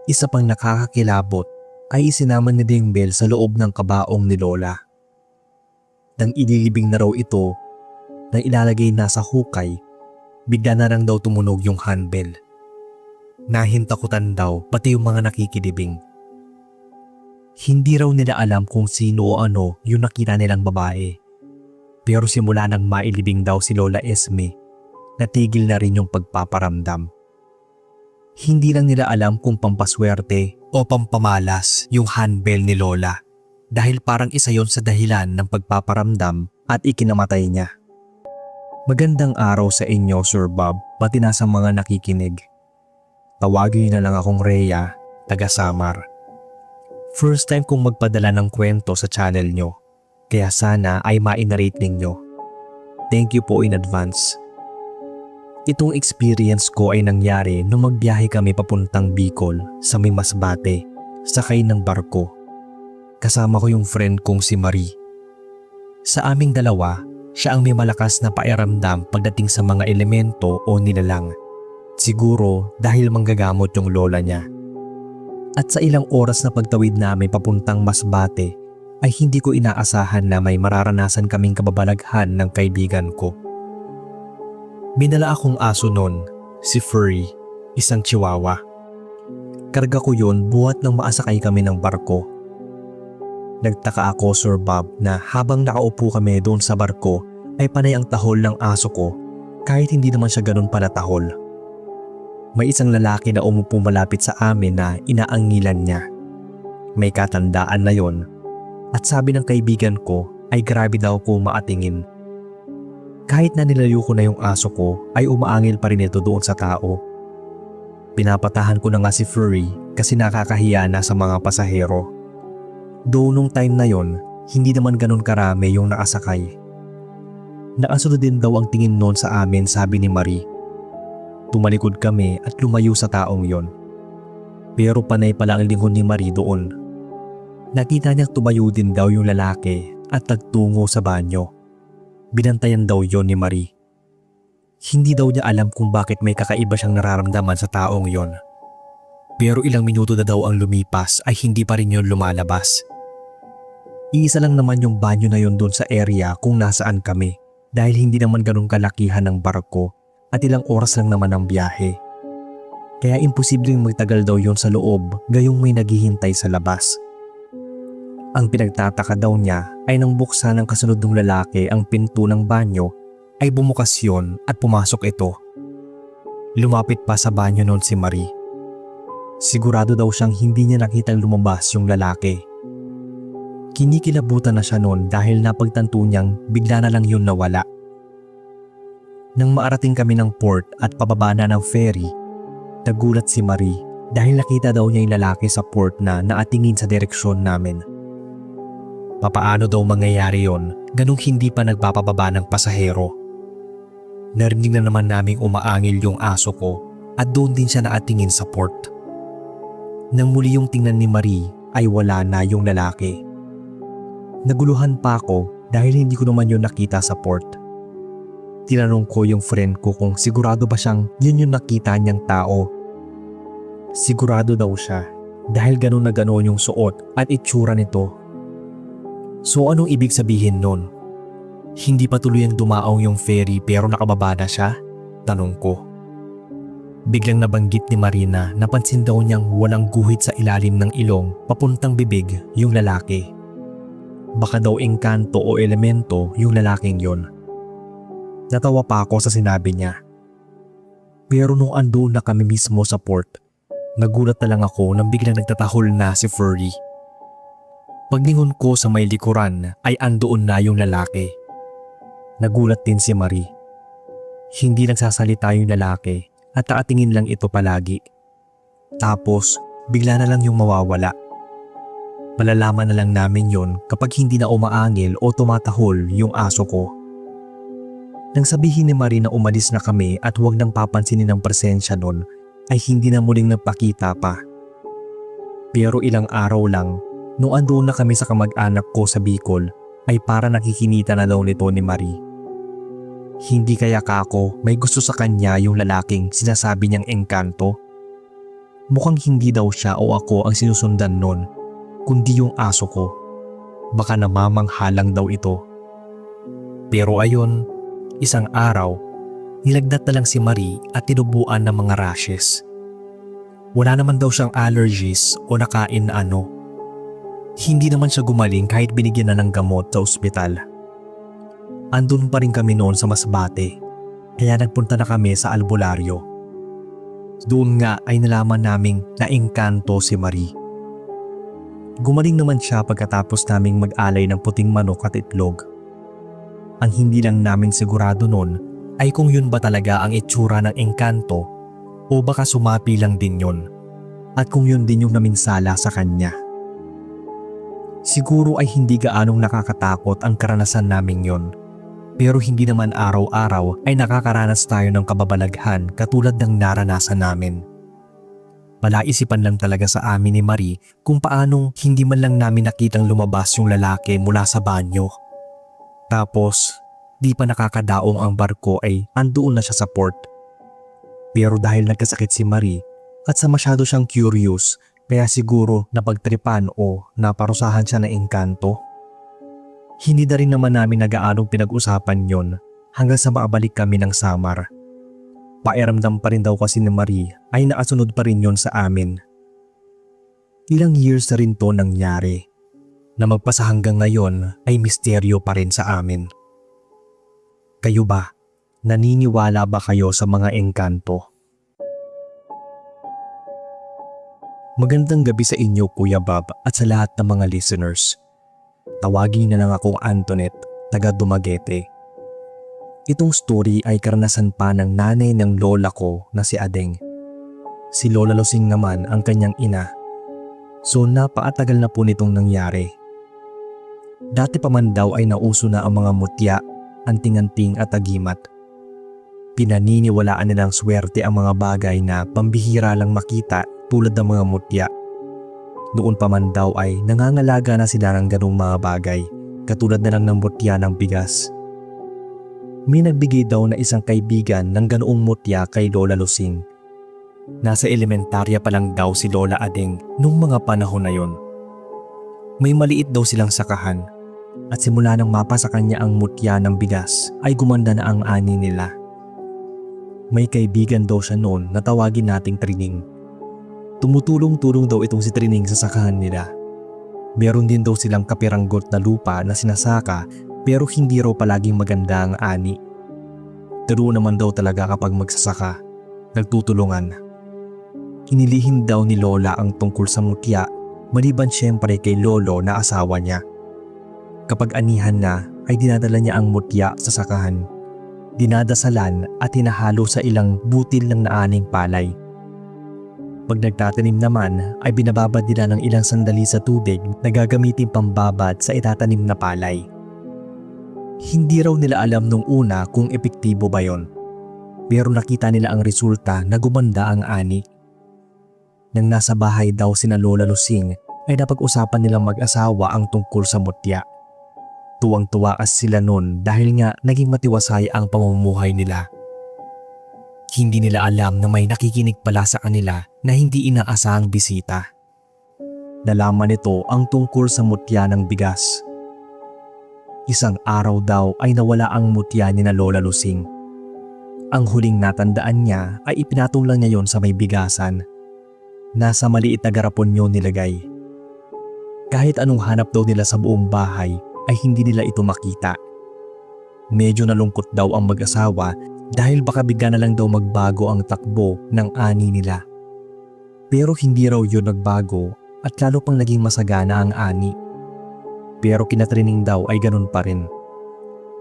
Isa pang nakakakilabot ay isinama ni Ding Bell sa loob ng kabaong ni Lola. Nang ililibing na raw ito, nang ilalagay na sa hukay, bigla na lang daw tumunog yung handbell. Nahintakutan daw pati yung mga nakikilibing. Hindi raw nila alam kung sino o ano yung nakita nilang babae. Pero simula nang mailibing daw si Lola Esme, natigil na rin yung pagpaparamdam. Hindi lang nila alam kung pampaswerte o pampamalas yung handbell ni Lola dahil parang isa yon sa dahilan ng pagpaparamdam at ikinamatay niya. Magandang araw sa inyo, Sir Bob, pati na sa mga nakikinig. Tawagin na lang akong Rhea, taga Samar. First time kong magpadala ng kwento sa channel nyo, kaya sana ay ma-narrate ninyo. Thank you po in advance. Itong experience ko ay nangyari nung magbiyahe kami papuntang Bicol sa may Masbate, sakay ng barko. Kasama ko yung friend kong si Marie. Sa aming dalawa, siya ang may malakas na pakiramdam pagdating sa mga elemento o nilalang. Siguro dahil manggagamot yung lola niya. At sa ilang oras na pagtawid namin papuntang Masbate, ay hindi ko inaasahan na may mararanasan kaming kababalaghan ng kaibigan ko. Minala akong aso nun, si Furry, isang chihuahua. Karga ko yun buhat nang maasakay kami ng barko. Nagtaka ako, Sir Bob, na habang nakaupo kami doon sa barko ay panay ang tahol ng aso ko kahit hindi naman siya ganun pala tahol. May isang lalaki na umupo malapit sa amin na inaangilan niya. May katandaan na yon at sabi ng kaibigan ko ay grabe daw ko maatingin. Kahit na nilayo ko na yung aso ko ay umaangil pa rin ito doon sa tao. Pinapatahan ko na nga si Furry kasi nakakahiya na sa mga pasahero. Doon nung time na yon, hindi naman ganun karami yung nakasakay. Nakasunod din daw ang tingin noon sa amin, sabi ni Marie. Tumalikod kami at lumayo sa taong yon. Pero panay pala ang lingon ni Marie doon. Nakita niyang tumayo din daw yung lalaki at nagtungo sa banyo. Binantayan daw yon ni Marie. Hindi daw niya alam kung bakit may kakaiba siyang nararamdaman sa taong yon. Pero ilang minuto na daw ang lumipas ay hindi pa rin yun lumalabas. Iisa lang naman yung banyo na yun doon sa area kung nasaan kami dahil hindi naman ganun kalakihan ng barko at ilang oras lang naman ang biyahe. Kaya imposibleng magtagal daw yun sa loob gayong may naghihintay sa labas. Ang pinagtataka daw niya ay nang buksan ng kasunod ng lalaki ang pinto ng banyo ay bumukas yun at pumasok ito. Lumapit pa sa banyo noon si Marie. Sigurado daw siyang hindi niya nakitang lumabas yung lalaki. Kinikilabutan na siya noon dahil napagtanto niyang bigla na lang yun nawala. Nang maarating kami ng port at pababa na ng ferry, nagulat si Marie dahil nakita daw niya yung lalaki sa port na nakatingin sa direksyon namin. Papaano daw mangyayari yon ganung hindi pa nagpapababa ng pasahero? Narinig na naman naming umaangil yung aso ko at doon din siya nakatingin sa port. Nang muli yung tingnan ni Marie ay wala na yung lalaki. Naguluhan pa ako dahil hindi ko naman yun nakita sa port. Tinanong ko yung friend ko kung sigurado ba siyang yun yung nakita niyang tao. Sigurado daw siya dahil ganun na ganun yung suot at itsura nito. So anong ibig sabihin nun? Hindi pa tuluyang dumaong yung ferry pero nakababa na siya? Tanong ko. Biglang nabanggit ni Marina na napansin daw niyang walang guhit sa ilalim ng ilong papuntang bibig yung lalaki. Baka daw engkanto o elemento yung lalaking yon. Natawa pa ako sa sinabi niya. Pero nung andoon na kami mismo sa port, nagulat na lang ako nang biglang nagtatahol na si Furry. Paglingon ko sa may likuran ay andoon na yung lalaki. Nagulat din si Marie. Hindi nagsasalita yung lalaki at nakatingin lang ito palagi. Tapos bigla na lang yung mawawala. Malalaman na lang namin yon kapag hindi na umaangil o tumatahol yung aso ko. Nang sabihin ni Marie na umalis na kami at huwag nang papansinin ng presensya nun ay hindi na muling nagpakita pa. Pero ilang araw lang, nung andoon na kami sa kamag-anak ko sa Bicol ay para nakikinita na daw nito ni Marie. Hindi kaya kako may gusto sa kanya yung lalaking sinasabi niyang engkanto? Mukhang hindi daw siya o ako ang sinusundan nun, kundi yung aso ko. Baka namamanghalang daw ito. Pero ayon, isang araw, nilagnat na lang si Marie at tinubuan ng mga rashes. Wala naman daw siyang allergies o nakain na ano. Hindi naman siya gumaling kahit binigyan na ng gamot sa ospital. Andun pa rin kami noon sa Masbate, kaya nagpunta na kami sa albularyo. Doon nga ay nalaman naming naengkanto si Marie. Gumaling naman siya pagkatapos naming mag-alay ng puting manok at itlog. Ang hindi lang namin sigurado noon ay kung yun ba talaga ang itsura ng engkanto o baka sumapi lang din yun at kung yun din yung naminsala sa kanya. Siguro ay hindi gaanong nakakatakot ang karanasan naming yon. Pero hindi naman araw-araw ay nakakaranas tayo ng kababalaghan katulad ng naranasan namin. Palaisipan lang talaga sa amin ni Marie kung paanong hindi man lang namin nakitang lumabas yung lalaki mula sa banyo. Tapos, di pa nakakadaong ang barko ay andoon na siya sa port. Pero dahil nagkasakit si Marie at sa masyado siyang curious, kaya siguro napagtripan o naparusahan siya ng engkanto. Hindi na rin naman namin nagaanong pinag-usapan yon hanggang sa makabalik kami ng Samar. Pairamdam pa rin daw kasi ni Marie ay nakasunod pa rin yon sa amin. Ilang years na rin to nangyari na magpasa hanggang ngayon ay misteryo pa rin sa amin. Kayo ba? Naniniwala ba kayo sa mga engkanto? Magandang gabi sa inyo Kuya Bob at sa lahat ng mga listeners. Tawagin na lang akong Antoinette, taga Dumaguete. Itong story ay karanasan pa ng nanay ng lola ko na si Adeng. Si Lola Losing naman ang kanyang ina. So napakatagal na po nitong nangyari. Dati pa man daw ay nauso na ang mga mutya, anting-anting at agimat. Pinaniniwalaan nilang swerte ang mga bagay na pambihira lang makita tulad ng mga mutya. Noon pa man daw ay nangangalaga na sila ng ganung mga bagay, katulad na lang ng mutya ng bigas. May nagbigay daw na isang kaibigan ng ganoong mutya kay Lola Losing. Nasa elementarya pa lang daw si Lola Ading nung mga panahon na yon. May maliit daw silang sakahan at simula nang mapa sa kanya ang mutya ng bigas ay gumanda na ang ani nila. May kaibigan daw siya noon na tawagin nating Trining. Tumutulong-tulong daw itong si Trining sa sakahan nila. Meron din daw silang kapiranggot na lupa na sinasaka pero hindi raw palaging maganda ang ani. Turo naman daw talaga kapag magsasaka, nagtutulungan. Inilihim daw ni Lola ang tungkol sa mutya maliban syempre kay Lolo na asawa niya. Kapag anihan na ay dinadala niya ang mutya sa sakahan. Dinadasalan at hinahalo sa ilang butil ng naaning palay. Pag nagtatanim naman ay binababad nila ng ilang sandali sa tubig na gagamitin pambabad sa itatanim na palay. Hindi raw nila alam nung una kung epektibo ba yon. Pero nakita nila ang resulta na gumanda ang ani. Nang nasa bahay daw sina Lola Lusing ay napag-usapan nilang mag-asawa ang tungkol sa mutya. Tuwang-tuwa sila noon dahil nga naging matiwasay ang pamumuhay nila. Hindi nila alam na may nakikinig pala sa kanila na hindi inaasahang bisita. Nalaman nito ang tungkol sa mutya ng bigas. Isang araw daw ay nawala ang mutya ni na Lola Lusing. Ang huling natandaan niya ay ipinatong lang niya yon sa may bigasan. Nasa maliit na garapon yun nilagay. Kahit anong hanap daw nila sa buong bahay ay hindi nila ito makita. Medyo nalungkot daw ang mag-asawa dahil baka bigla na lang daw magbago ang takbo ng ani nila. Pero hindi raw yun nagbago at lalo pang naging masagana ang ani. Pero kinatrining daw ay ganun pa rin.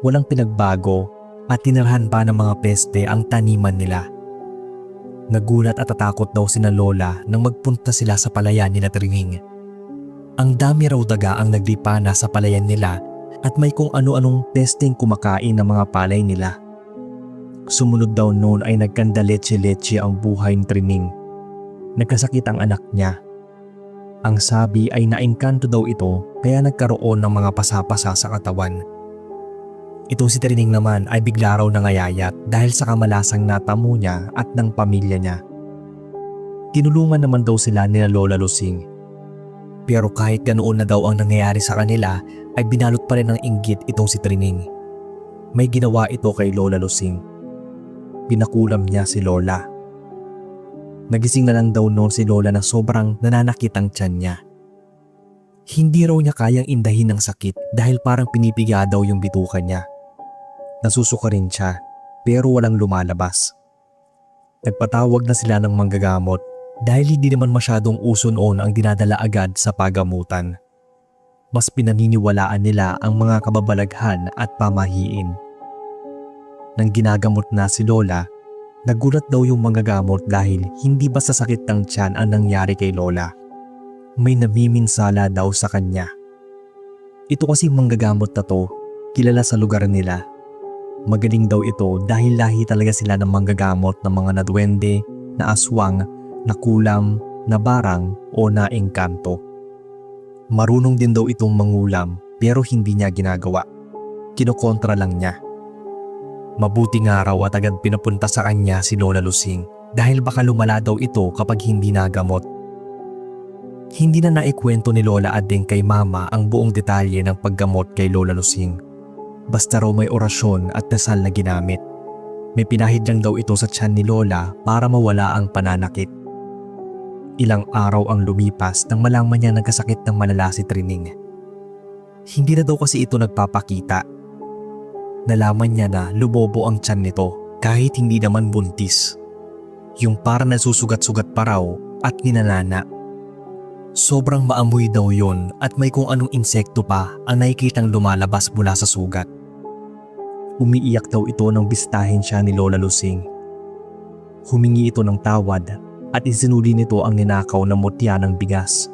Walang pinagbago at tinirhan pa ng mga peste ang taniman nila. Nagulat at tatakot daw sina Lola nang magpunta sila sa palayan ni Trining. Ang dami raw daga ang naglipana sa palayan nila at may kung ano-anong pesteng kumakain ng mga palay nila. Sumunod daw noon ay nagkanda leche-leche ang buhay ni Trining. Nagkasakit ang anak niya. Ang sabi ay naengkanto daw ito kaya nagkaroon ng mga pasapasa sa katawan. Itong si Trining naman ay bigla raw nangayayat dahil sa kamalasang natamo niya at ng pamilya niya. Tinulungan naman daw sila ni Lola Lusing. Pero kahit ganoon na daw ang nangyayari sa kanila ay binalot pa rin ng inggit itong si Trining. May ginawa ito kay Lola Lusing. Pinakulam niya si Lola. Nagising na lang daw noon si Lola na sobrang nananakit ang tiyan niya. Hindi raw niya kayang indahin ng sakit dahil parang pinipiga daw yung bituka niya. Nasusuka rin siya pero walang lumalabas. Nagpatawag na sila ng manggagamot dahil hindi naman masyadong uso noon ang dinadala agad sa pagamutan. Mas pinaniniwalaan nila ang mga kababalaghan at pamahiin. Nang ginagamot na si Lola, nagulat daw yung manggagamot dahil hindi basta sakit ng tiyan ang nangyari kay Lola. May namiminsala daw sa kanya. Ito kasi manggagamot na to, kilala sa lugar nila. Magaling daw ito dahil lahi talaga sila ng manggagamot ng mga nadwende, na aswang, na kulam, na barang o na engkanto. Marunong din daw itong mangulam pero hindi niya ginagawa. Kinokontra lang niya. Mabuting araw at agad pinapunta sa kanya si Lola Lusing dahil baka lumala daw ito kapag hindi nagamot. Hindi na naikwento ni Lola Ading kay Mama ang buong detalye ng paggamot kay Lola Lusing. Basta raw may orasyon at dasal na ginamit. May pinahid lang daw ito sa tiyan ni Lola para mawala ang pananakit. Ilang araw ang lumipas nang malaman niya nagkasakit ng malala si Trining. Hindi na daw kasi ito nagpapakita. Nalaman niya na lubobo ang tiyan nito kahit hindi naman buntis. Yung para nasusugat-sugat pa raw at ninanana. Sobrang maamoy daw yon at may kung anong insekto pa ang nakikitang lumalabas mula sa sugat. Umiiyak daw ito nang bisitahin siya ni Lola Lusing. Humingi ito ng tawad at isinuli nito ang ninakaw na mutya ng bigas.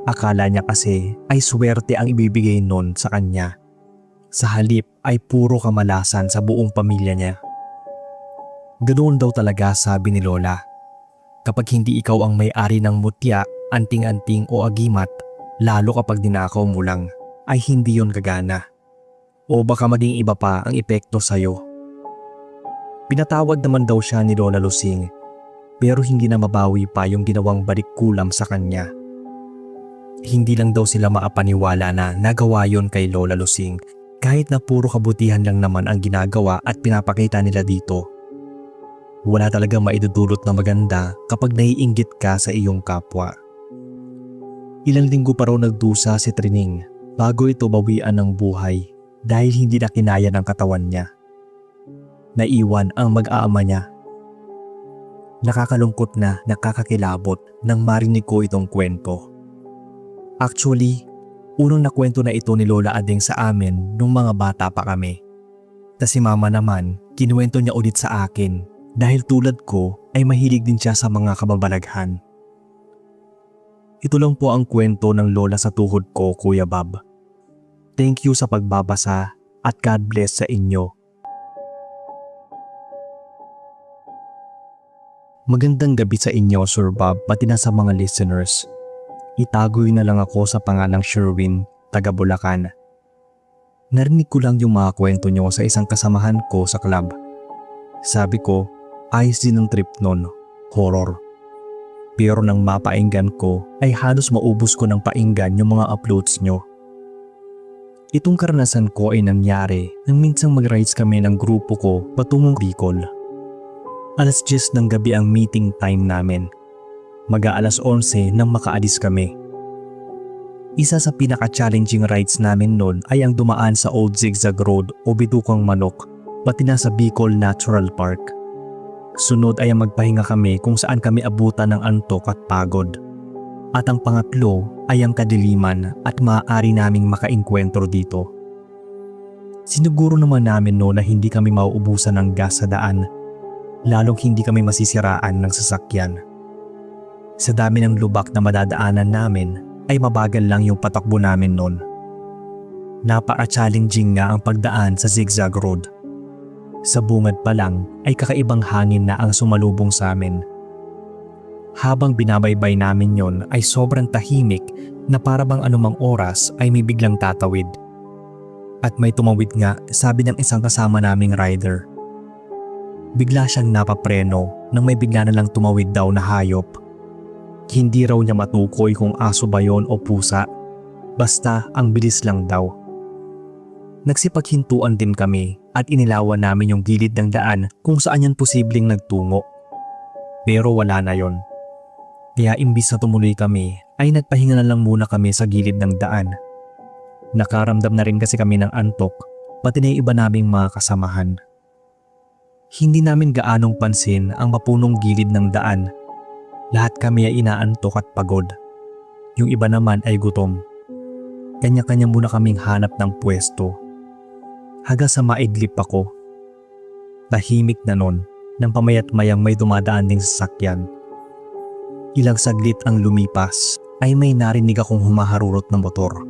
Akala niya kasi ay swerte ang ibibigay nun sa kanya. Sa halip ay puro kamalasan sa buong pamilya niya. Ganoon daw talaga sabi ni Lola. Kapag hindi ikaw ang may-ari ng mutya, anting-anting o agimat, lalo kapag dinakaw mo lang, ay hindi yon gagana. O baka maging iba pa ang epekto sa'yo. Pinatawad naman daw siya ni Lola Lusing, pero hindi na mabawi pa yung ginawang balik kulam sa kanya. Hindi lang daw sila maapaniwala na nagawa yon kay Lola Lusing kahit na puro kabutihan lang naman ang ginagawa at pinapakita nila dito. Wala talaga maidudulot na maganda kapag naiinggit ka sa iyong kapwa. Ilang linggo pa raw nagdusa si Trining bago ito bawian ng buhay dahil hindi na kinaya ng katawan niya. Naiwan ang mag-aama niya. Nakakalungkot na nakakakilabot nang marinig ko itong kwento. Actually, unang nakwento na ito ni Lola Ading sa amin nung mga bata pa kami. Ta si Mama naman, kinuwento niya ulit sa akin dahil tulad ko ay mahilig din siya sa mga kababalaghan. Ito lang po ang kwento ng Lola sa tuhod ko, Kuya Bob. Thank you sa pagbabasa at God bless sa inyo. Magandang gabi sa inyo, Sir Bob, pati na sa mga listeners. Itagoy na lang ako sa pangalang Sherwin, taga Bulacan. Narinig ko lang yung mga kwento nyo sa isang kasamahan ko sa club. Sabi ko, ayos din ang trip nun, horror. Pero nang mapainggan ko ay halos maubos ko ng painggan yung mga uploads nyo. Itong karanasan ko ay nangyari nang minsang mag-rides kami ng grupo ko patungong Bicol. Alas 10 ng gabi ang meeting time namin. Mag-aalas 11 nang makaalis kami. Isa sa pinaka-challenging rides namin noon ay ang dumaan sa Old Zigzag Road o Bidukang Manok pati na sa Bicol Natural Park. Sunod ay ang magpahinga kami kung saan kami abutan ng antok at pagod. At ang pangatlo ay ang kadiliman at maaari naming makainkwentro dito. Siniguro naman namin noon na hindi kami mauubusan ng gas sa daan, lalong hindi kami masisiraan ng sasakyan. Sa dami ng lubak na madadaanan namin ay mabagal lang yung patakbo namin noon. Napaka-challenging nga ang pagdaan sa Zigzag Road. Sa bungad pa lang ay kakaibang hangin na ang sumalubong sa amin. Habang binabaybay namin yon ay sobrang tahimik na para bang anumang oras ay may biglang tatawid. At may tumawid nga, sabi ng isang kasama naming rider. Bigla siyang napapreno nang may bigla na lang tumawid daw na hayop. Hindi raw niya matukoy kung aso ba yon o pusa. Basta ang bilis lang daw. Nagsipaghintuan din kami at inilawan namin yung gilid ng daan kung saan yan posibleng nagtungo. Pero wala na yon. Kaya imbis na tumuloy kami ay nagpahinga na lang muna kami sa gilid ng daan. Nakaramdam na rin kasi kami ng antok pati na yung iba naming mga kasamahan. Hindi namin gaanong pansin ang mapunong gilid ng daan. Lahat kami ay inaantok at pagod. Yung iba naman ay gutom. Kanya-kanya muna kaming hanap ng pwesto. Hanggang sa maidlip ako. Tahimik na nun nang pamayat-mayang may dumadaan ding sasakyan. Ilang saglit ang lumipas ay may narinig akong humaharurot ng motor.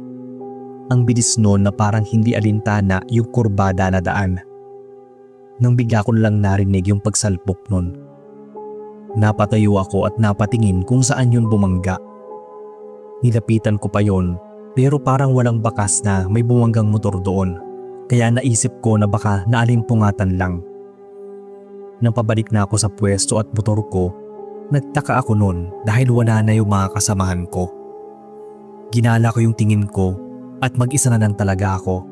Ang bilis nun na parang hindi alintana yung kurbada na daan. Nang bigla ko lang narinig yung pagsalpok nun. Napatayo ako at napatingin kung saan yun bumangga. Nilapitan ko pa yon pero parang walang bakas na may bumanggang motor doon. Kaya naisip ko na baka naalimpungatan lang. Nang pabalik na ako sa pwesto at motor ko, nagtaka ako nun dahil wala na yung mga kasamahan ko. Ginala ko yung tingin ko at mag-isa na lang talaga ako.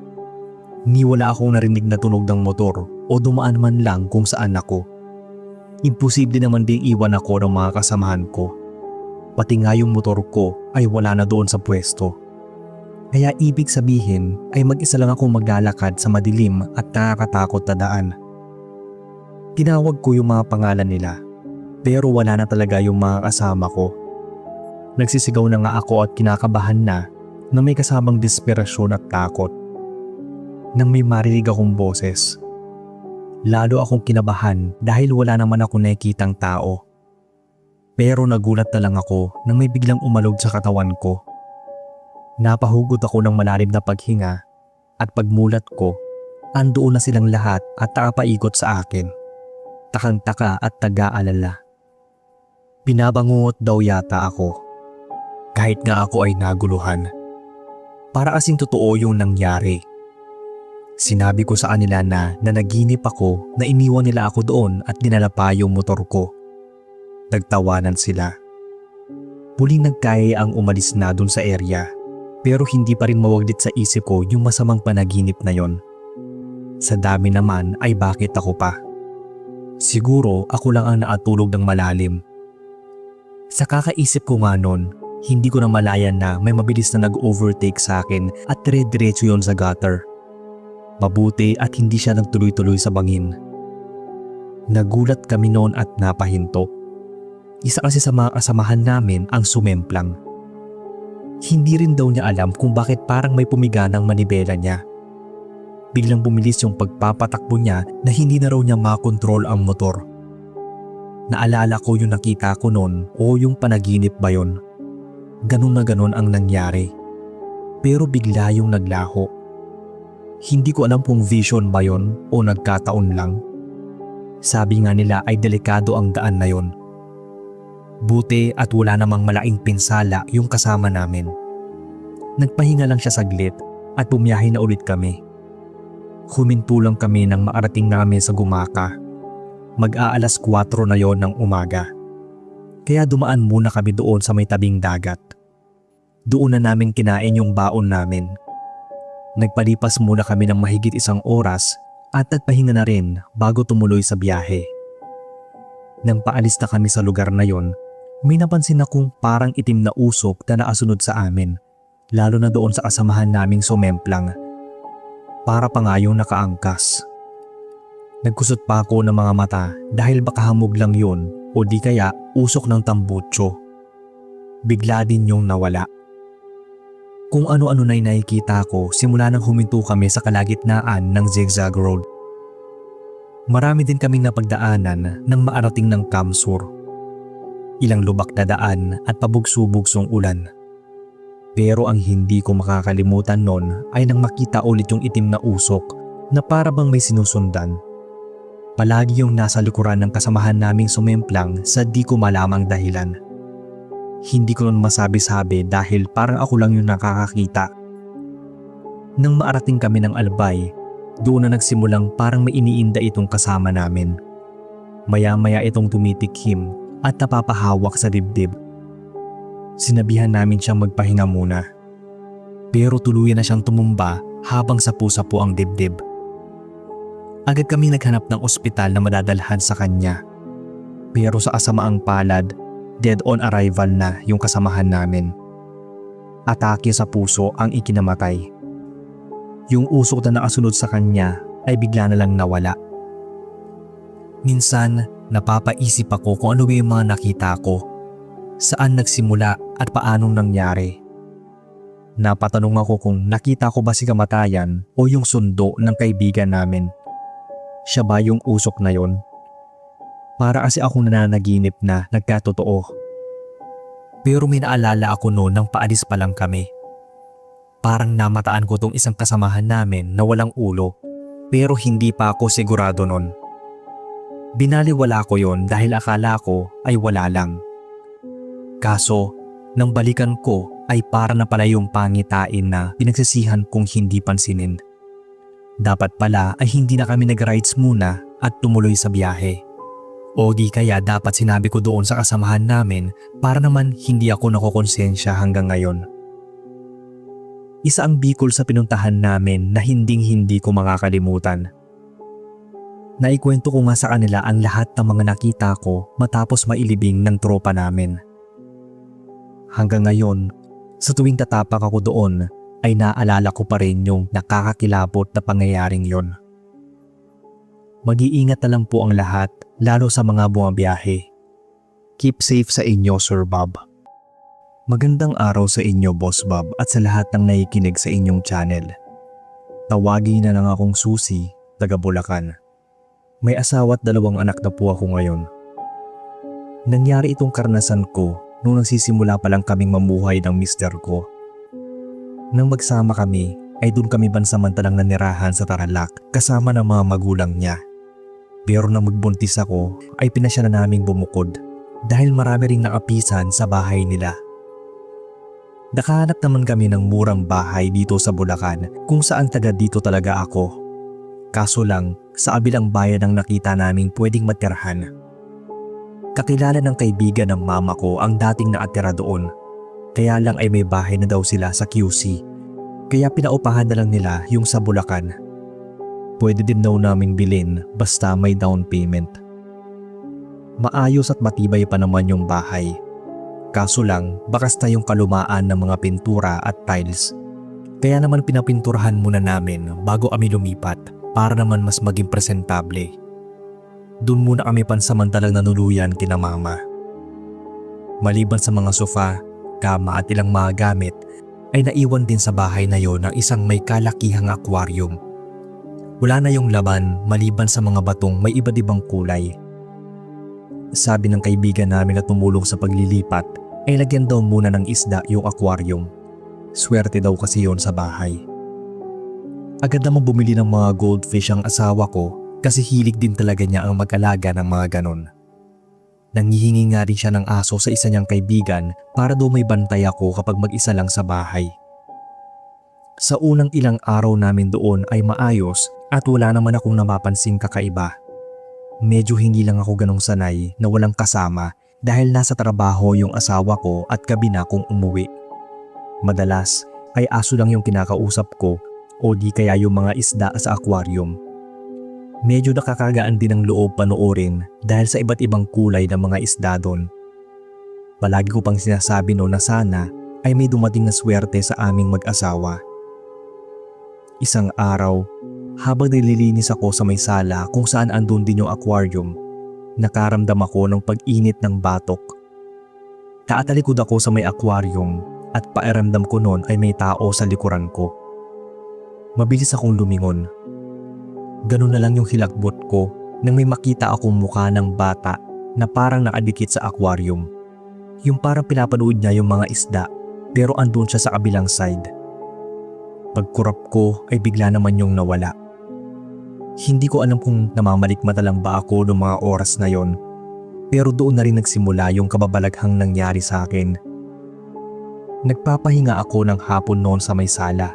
Ni wala akong narinig na tunog ng motor o dumaan man lang kung saan ako. Imposible naman ding iwan ako ng mga kasamahan ko. Pati nga yung motor ko ay wala na doon sa pwesto. Kaya ibig sabihin ay mag-isa lang akong maglalakad sa madilim at nakakatakot na daan. Tinawag ko yung mga pangalan nila pero wala na talaga yung mga kasama ko. Nagsisigaw na nga ako at kinakabahan na may kasamang desperasyon at takot. Nang may marinig akong boses. Lalo akong kinabahan dahil wala naman ako nakikitang tao. Pero nagulat na lang ako nang may biglang umalog sa katawan ko. Napahugot ako ng malalim na paghinga at pagmulat ko, andoon na silang lahat at nakapaikot sa akin. Takang-taka at taga-alala. Binabangungot daw yata ako. Kahit nga ako ay naguluhan. Para kasing totoo yung nangyari. Sinabi ko sa kanila na nanaginip ako na iniwan nila ako doon at dinala pa yung motor ko. Nagtawanan sila. Muling nagkaya ang umalis na dun sa area, pero hindi pa rin mawaglit sa isip ko yung masamang panaginip na yon. Sa dami naman ay bakit ako pa? Siguro ako lang ang naatulog ng malalim. Sa kakaisip ko nga nun, hindi ko na malayan na may mabilis na nag-overtake sa akin at dire-diretso yon sa gutter. Mabuti at hindi siya nagtuloy-tuloy sa bangin. Nagulat kami noon at napahinto. Isa kasi sa mga kasamahan namin ang sumemplang. Hindi rin daw niya alam kung bakit parang may pumiga ng manibela niya. Biglang bumilis yung pagpapatakbo niya na hindi na raw niya makontrol ang motor. Naalala ko yung nakita ko noon o yung panaginip ba yun. Ganun na ganun ang nangyari. Pero bigla yung naglaho. Hindi ko alam kung vision ba yun o nagkataon lang. Sabi nga nila ay delikado ang daan na yun. Buti at wala namang malaking pinsala yung kasama namin. Nagpahinga lang siya saglit at bumiyahe na ulit kami. Huminto lang kami nang maarating namin sa Gumaka. Mag-aalas 4 na yon ng umaga. Kaya dumaan muna kami doon sa may tabing dagat. Doon na namin kinain yung baon namin. Nagpalipas muna kami ng mahigit 1 oras at nagpahinga na rin bago tumuloy sa biyahe. Nang paalis na kami sa lugar na yon, may napansin akong parang itim na usok na nakasunod sa amin, lalo na doon sa kasamahan naming sumemplang. Para pa nga yung nakaangkas. Nagkusot pa ako ng mga mata dahil baka hamog lang yun o di kaya usok ng tambutso. Bigla din yung nawala. Kung ano-ano na'y nakikita ko simula nang huminto kami sa kalagitnaan ng zigzag road. Marami din kaming napagdaanan nang maarating ng Kamsur. Ilang lubak na daan at pabugso-bugsong ulan. Pero ang hindi ko makakalimutan nun ay nang makita ulit yung itim na usok na para bang may sinusundan. Palagi yung nasa likuran ng kasamahan naming sumemplang sa di ko malamang dahilan. Hindi ko nun masabi-sabi dahil parang ako lang yung nakakakita. Nang maarating kami ng Albay, doon na nagsimulang parang may iniinda itong kasama namin. Maya-maya itong tumitikhim at napapahawak sa dibdib. Sinabihan namin siyang magpahinga muna. Pero tuluyan na siyang tumumba habang sapu-sapu ang dibdib. Agad kami naghanap ng ospital na madadalhan sa kanya. Pero sa kasamaang palad, dead on arrival na yung kasamahan namin. Atake sa puso ang ikinamatay. Yung usok na nakasunod sa kanya ay bigla na lang nawala. Minsan, napapaisip ako kung ano yung mga nakita ko, saan nagsimula at paanong nangyari. Napatanong ako kung nakita ko ba si kamatayan o yung sundo ng kaibigan namin. Siya ba yung usok na yon? Para kasi akong nananaginip na nagkatotoo. Pero may naalala ako noon nang paalis pa lang kami. Parang namataan ko tong isang kasamahan namin na walang ulo, pero hindi pa ako sigurado noon. Binaliwala ko yon dahil akala ko ay wala lang. Kaso, nang balikan ko ay para na pala yung pangitain na pinagsisihan kong hindi pansinin. Dapat pala ay hindi na kami nag-rides muna at tumuloy sa biyahe. O di kaya dapat sinabi ko doon sa kasamahan namin para naman hindi ako nakokonsensya hanggang ngayon. Isa ang Bicol sa pinuntahan namin na hinding-hindi ko makakalimutan. Naikwento ko nga sa kanila ang lahat ng mga nakita ko matapos mailibing ng tropa namin. Hanggang ngayon, sa tuwing tatapak ako doon ay naaalala ko pa rin yung nakakakilabot na pangyayaring yon. Mag-iingat na lang po ang lahat, lalo sa mga bumabiyahe. Keep safe sa inyo, Sir Bob. Magandang araw sa inyo, Boss Bob, at sa lahat ng nakikinig sa inyong channel. Tawagin na lang akong Susi, taga Bulacan. May asawa at 2 anak na po ako ngayon. Nangyari itong karanasan ko nung nagsisimula pa lang kaming mamuhay ng mister ko. Nang magsama kami ay doon kami bansamantalang nanirahan sa Tarlac kasama ng mga magulang niya. Pero nang magbuntis ako ay pinasya na naming bumukod dahil marami ring nakapisan sa bahay nila. Nakahanap naman kami ng murang bahay dito sa Bulacan kung saan taga dito talaga ako. Kaso lang, sa kabilang bayan ang nakita naming pwedeng matirahan. Kakilala ng kaibigan ng mama ko ang dating naatira doon. Kaya lang ay may bahay na daw sila sa QC. Kaya pinaupahan na lang nila yung sa Bulacan. Pwede din daw naming bilhin basta may down payment. Maayos at matibay pa naman yung bahay. Kaso lang, bakas na yung kalumaan ng mga pintura at tiles. Kaya naman pinapinturahan muna namin bago kami lumipat para naman mas maging presentable. Doon muna kami pansamantalang nanuluyan kina mama. Maliban sa mga sofa, kama at ilang mga gamit, ay naiwan din sa bahay na yon ang isang may kalakihang aquarium. Wala na yung laman maliban sa mga batong may iba't ibang kulay. Sabi ng kaibigan namin na tumulong sa paglilipat ay lagyan daw muna ng isda yung aquarium. Swerte daw kasi yon sa bahay. Agad namang bumili ng mga goldfish ang asawa ko kasi hilig din talaga niya ang mag-alaga ng mga ganon. Nanghihingi nga rin siya ng aso sa isa niyang kaibigan para daw may bantay ako kapag mag-isa lang sa bahay. Sa unang ilang araw namin doon ay maayos at wala naman akong napapansing kakaiba. Medyo hindi lang ako ganong sanay na walang kasama dahil nasa trabaho yung asawa ko at gabi na akong umuwi. Madalas ay aso lang yung kinakausap ko o di kaya yung mga isda sa aquarium. Medyo nakakagaan din ang loob panoorin dahil sa iba't ibang kulay ng mga isda doon. Palagi ko pang sinasabi no na sana ay may dumating na swerte sa aming mag-asawa. Isang araw, habang nililinis ako sa may sala kung saan andun din yung aquarium, nakaramdam ako ng pag-init ng batok. Taatalikod ako sa may aquarium at pakiramdam ko noon ay may tao sa likuran ko. Mabilis akong lumingon. Ganun na lang yung hilakbot ko nang may makita akong mukha ng bata na parang nakadikit sa aquarium. Yung parang pinapanood niya yung mga isda pero andun siya sa kabilang side. Pagkurap ko ay bigla naman yung nawala. Hindi ko alam kung namamalikmata lang ba ako noong mga oras na yon, pero doon na rin nagsimula yung kababalaghang nangyari sa akin. Nagpapahinga ako ng hapon noon sa may sala.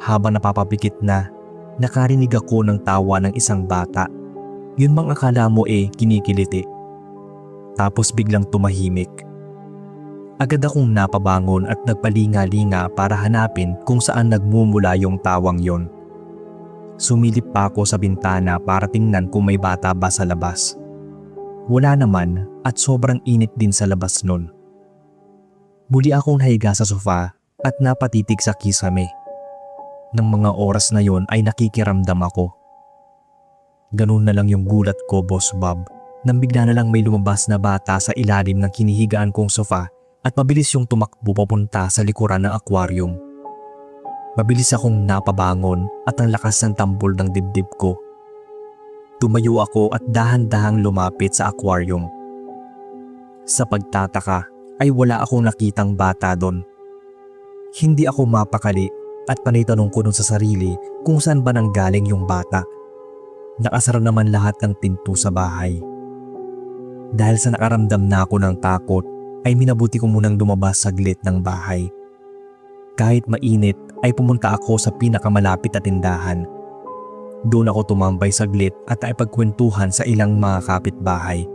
Habang napapapikit na, nakarinig ako ng tawa ng isang bata. Yun bang akala mo kinikiliti. Tapos biglang tumahimik. Agad akong napabangon at nagpalinga-linga para hanapin kung saan nagmumula yung tawang yon. Sumilip pa ako sa bintana para tingnan kung may bata ba sa labas. Wala naman at sobrang init din sa labas nun. Muli akong nahiga sa sofa at napatitig sa kisame. Nang mga oras na yon ay nakikiramdam ako. Ganun na lang yung gulat ko, Boss Bob, nang bigla na lang may lumabas na bata sa ilalim ng kinihigaan kong sofa at mabilis yung tumakbo papunta sa likuran ng aquarium. Mabilis akong napabangon at ang lakas ng tambol ng dibdib ko. Tumayo ako at dahan-dahang lumapit sa aquarium. Sa pagtataka ay wala akong nakitang bata doon. Hindi ako mapakali at panitanong ko nun sa sarili kung saan ba nanggaling yung bata. Nakasara naman lahat ng pinto sa bahay. Dahil sa nakaramdam na ako ng takot ay minabuti ko munang lumabas saglit ng bahay. Kahit mainit ay pumunta ako sa pinakamalapit na tindahan. Doon ako tumambay saglit at naipagkwentuhan sa ilang mga kapitbahay.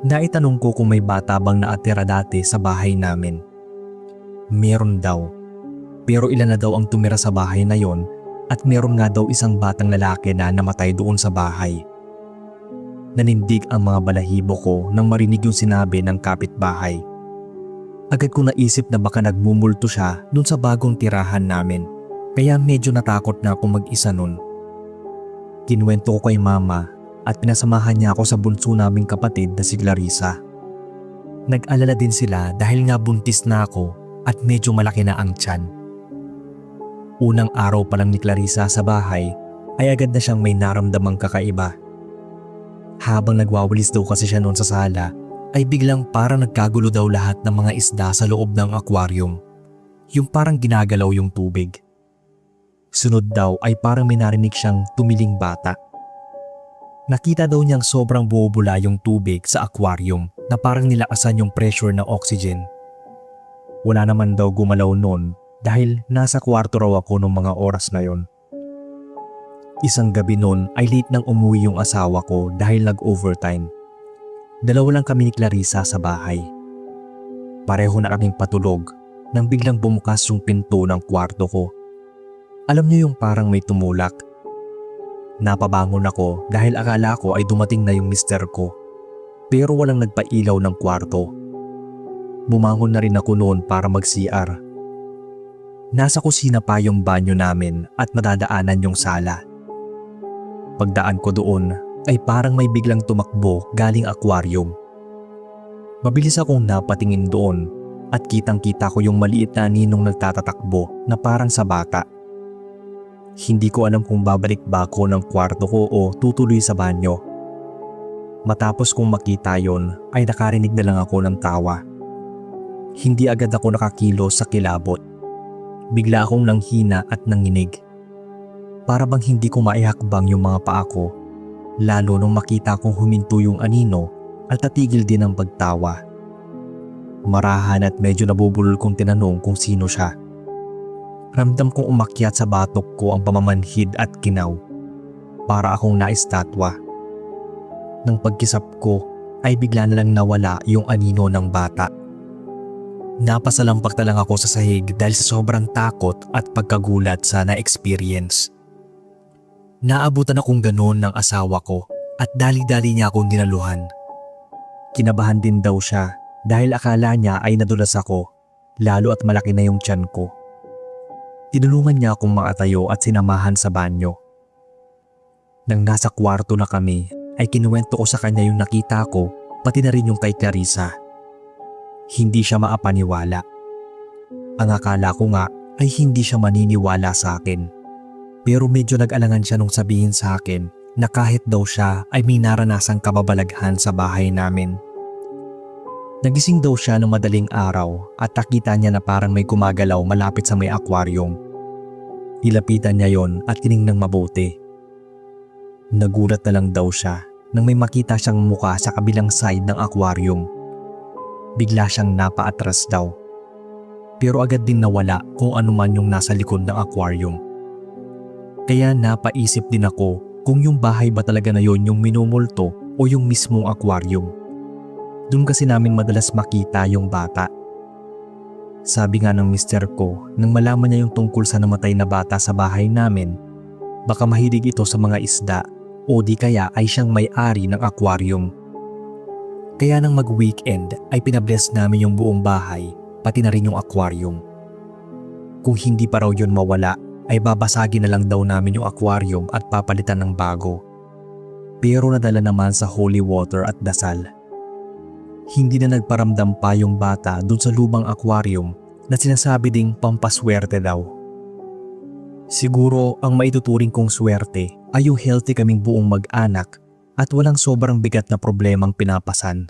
Naitanong ko kung may bata bang naatira dati sa bahay namin. Meron daw. Pero ilan na daw ang tumira sa bahay na yon at meron nga daw isang batang lalaki na namatay doon sa bahay. Nanindig ang mga balahibo ko nang marinig yung sinabi ng kapitbahay. Agad ko naisip na baka nagmumulto siya dun sa bagong tirahan namin, kaya medyo natakot na ako mag-isa nun. Kinuwento ko kay mama at pinasamahan niya ako sa bunso naming kapatid na si Clarissa. Nag-alala din sila dahil nga buntis na ako at medyo malaki na ang tiyan. Unang araw pa lang ni Clarissa sa bahay ay agad na siyang may naramdamang kakaiba. Habang nagwawalis daw kasi siya noon sa sala, ay biglang parang nagkagulo daw lahat ng mga isda sa loob ng aquarium. Yung parang ginagalaw yung tubig. Sunod daw ay parang may narinig siyang tumiling bata. Nakita daw niyang sobrang bubula yung tubig sa aquarium na parang nilakasan yung pressure ng oxygen. Wala naman daw gumalaw noon dahil nasa kwarto raw ako noong mga oras na yon. Isang gabi noon ay late nang umuwi yung asawa ko dahil nag-overtime. Dalawa lang kami ni Clarissa sa bahay. Pareho na kaming patulog nang biglang bumukas yung pinto ng kwarto ko. Alam niyo yung parang may tumulak. Napabangon ako dahil akala ko ay dumating na yung mister ko. Pero walang nagpailaw ng kwarto. Bumangon na rin ako noon para mag-CR. Nasa kusina pa yung banyo namin at nadadaanan yung sala. Pagdaan ko doon ay parang may biglang tumakbo galing aquarium. Mabilis akong napatingin doon at kitang-kita ko yung maliit na aninong nagtatatakbo na parang sa bata. Hindi ko alam kung babalik ba ako ng kwarto ko o tutuloy sa banyo. Matapos kong makita yon ay nakarinig na lang ako ng tawa. Hindi agad ako nakakilos sa kilabot. Bigla akong nanghina at nanginig. Para bang hindi ko maihakbang yung mga paa ko, lalo nung makita kong huminto yung anino at tatigil din ang pagtawa. Marahan at medyo nabubulol kong tinanong kung sino siya. Ramdam kong umakyat sa batok ko ang pamamanhid at kinaw. Para akong naistatwa. Nang pagkisap ko ay bigla na lang nawala yung anino ng bata. Napasalampak na lang ako sa sahig dahil sa sobrang takot at pagkagulat sa na-experience. Naabutan akong ganoon ng asawa ko at dali-dali niya akong dinaluhan. Kinabahan din daw siya dahil akala niya ay nadulas ako, lalo at malaki na yung tiyan ko. Tinulungan niya akong makatayo at sinamahan sa banyo. Nang nasa kwarto na kami ay kinuwento ko sa kanya yung nakita ko, pati na rin yung kay Clarissa. Hindi siya maapaniwala. Ang akala ko nga ay hindi siya maniniwala sa akin. Pero medyo nag-alangan siya nung sabihin sa akin na kahit daw siya ay may naranasang kababalaghan sa bahay namin. Nagising daw siya ng madaling araw at nakita niya na parang may gumagalaw malapit sa may aquarium. Nilapitan niya yon at tiningnan mabuti. Nagulat na lang daw siya nang may makita siyang muka sa kabilang side ng aquarium. Bigla siyang napaatras daw. Pero agad din nawala kung ano man yung nasa likod ng aquarium. Kaya napaisip din ako kung yung bahay ba talaga na yon yung minumulto o yung mismong aquarium. Doon kasi namin madalas makita yung bata. Sabi nga ng mister ko nang malaman niya yung tungkol sa namatay na bata sa bahay namin, baka mahilig ito sa mga isda o di kaya ay siyang may-ari ng aquarium. Kaya nang mag-weekend ay pinabless namin yung buong bahay, pati na rin yung aquarium. Kung hindi pa raw yun mawala ay babasagin na lang daw namin yung aquarium at papalitan ng bago. Pero nadala naman sa holy water at dasal. Hindi na nagparamdam pa yung bata dun sa lumang aquarium na sinasabi ding pampaswerte daw. Siguro ang maituturing kong swerte ay yung healthy kaming buong mag-anak at walang sobrang bigat na problemang pinapasan.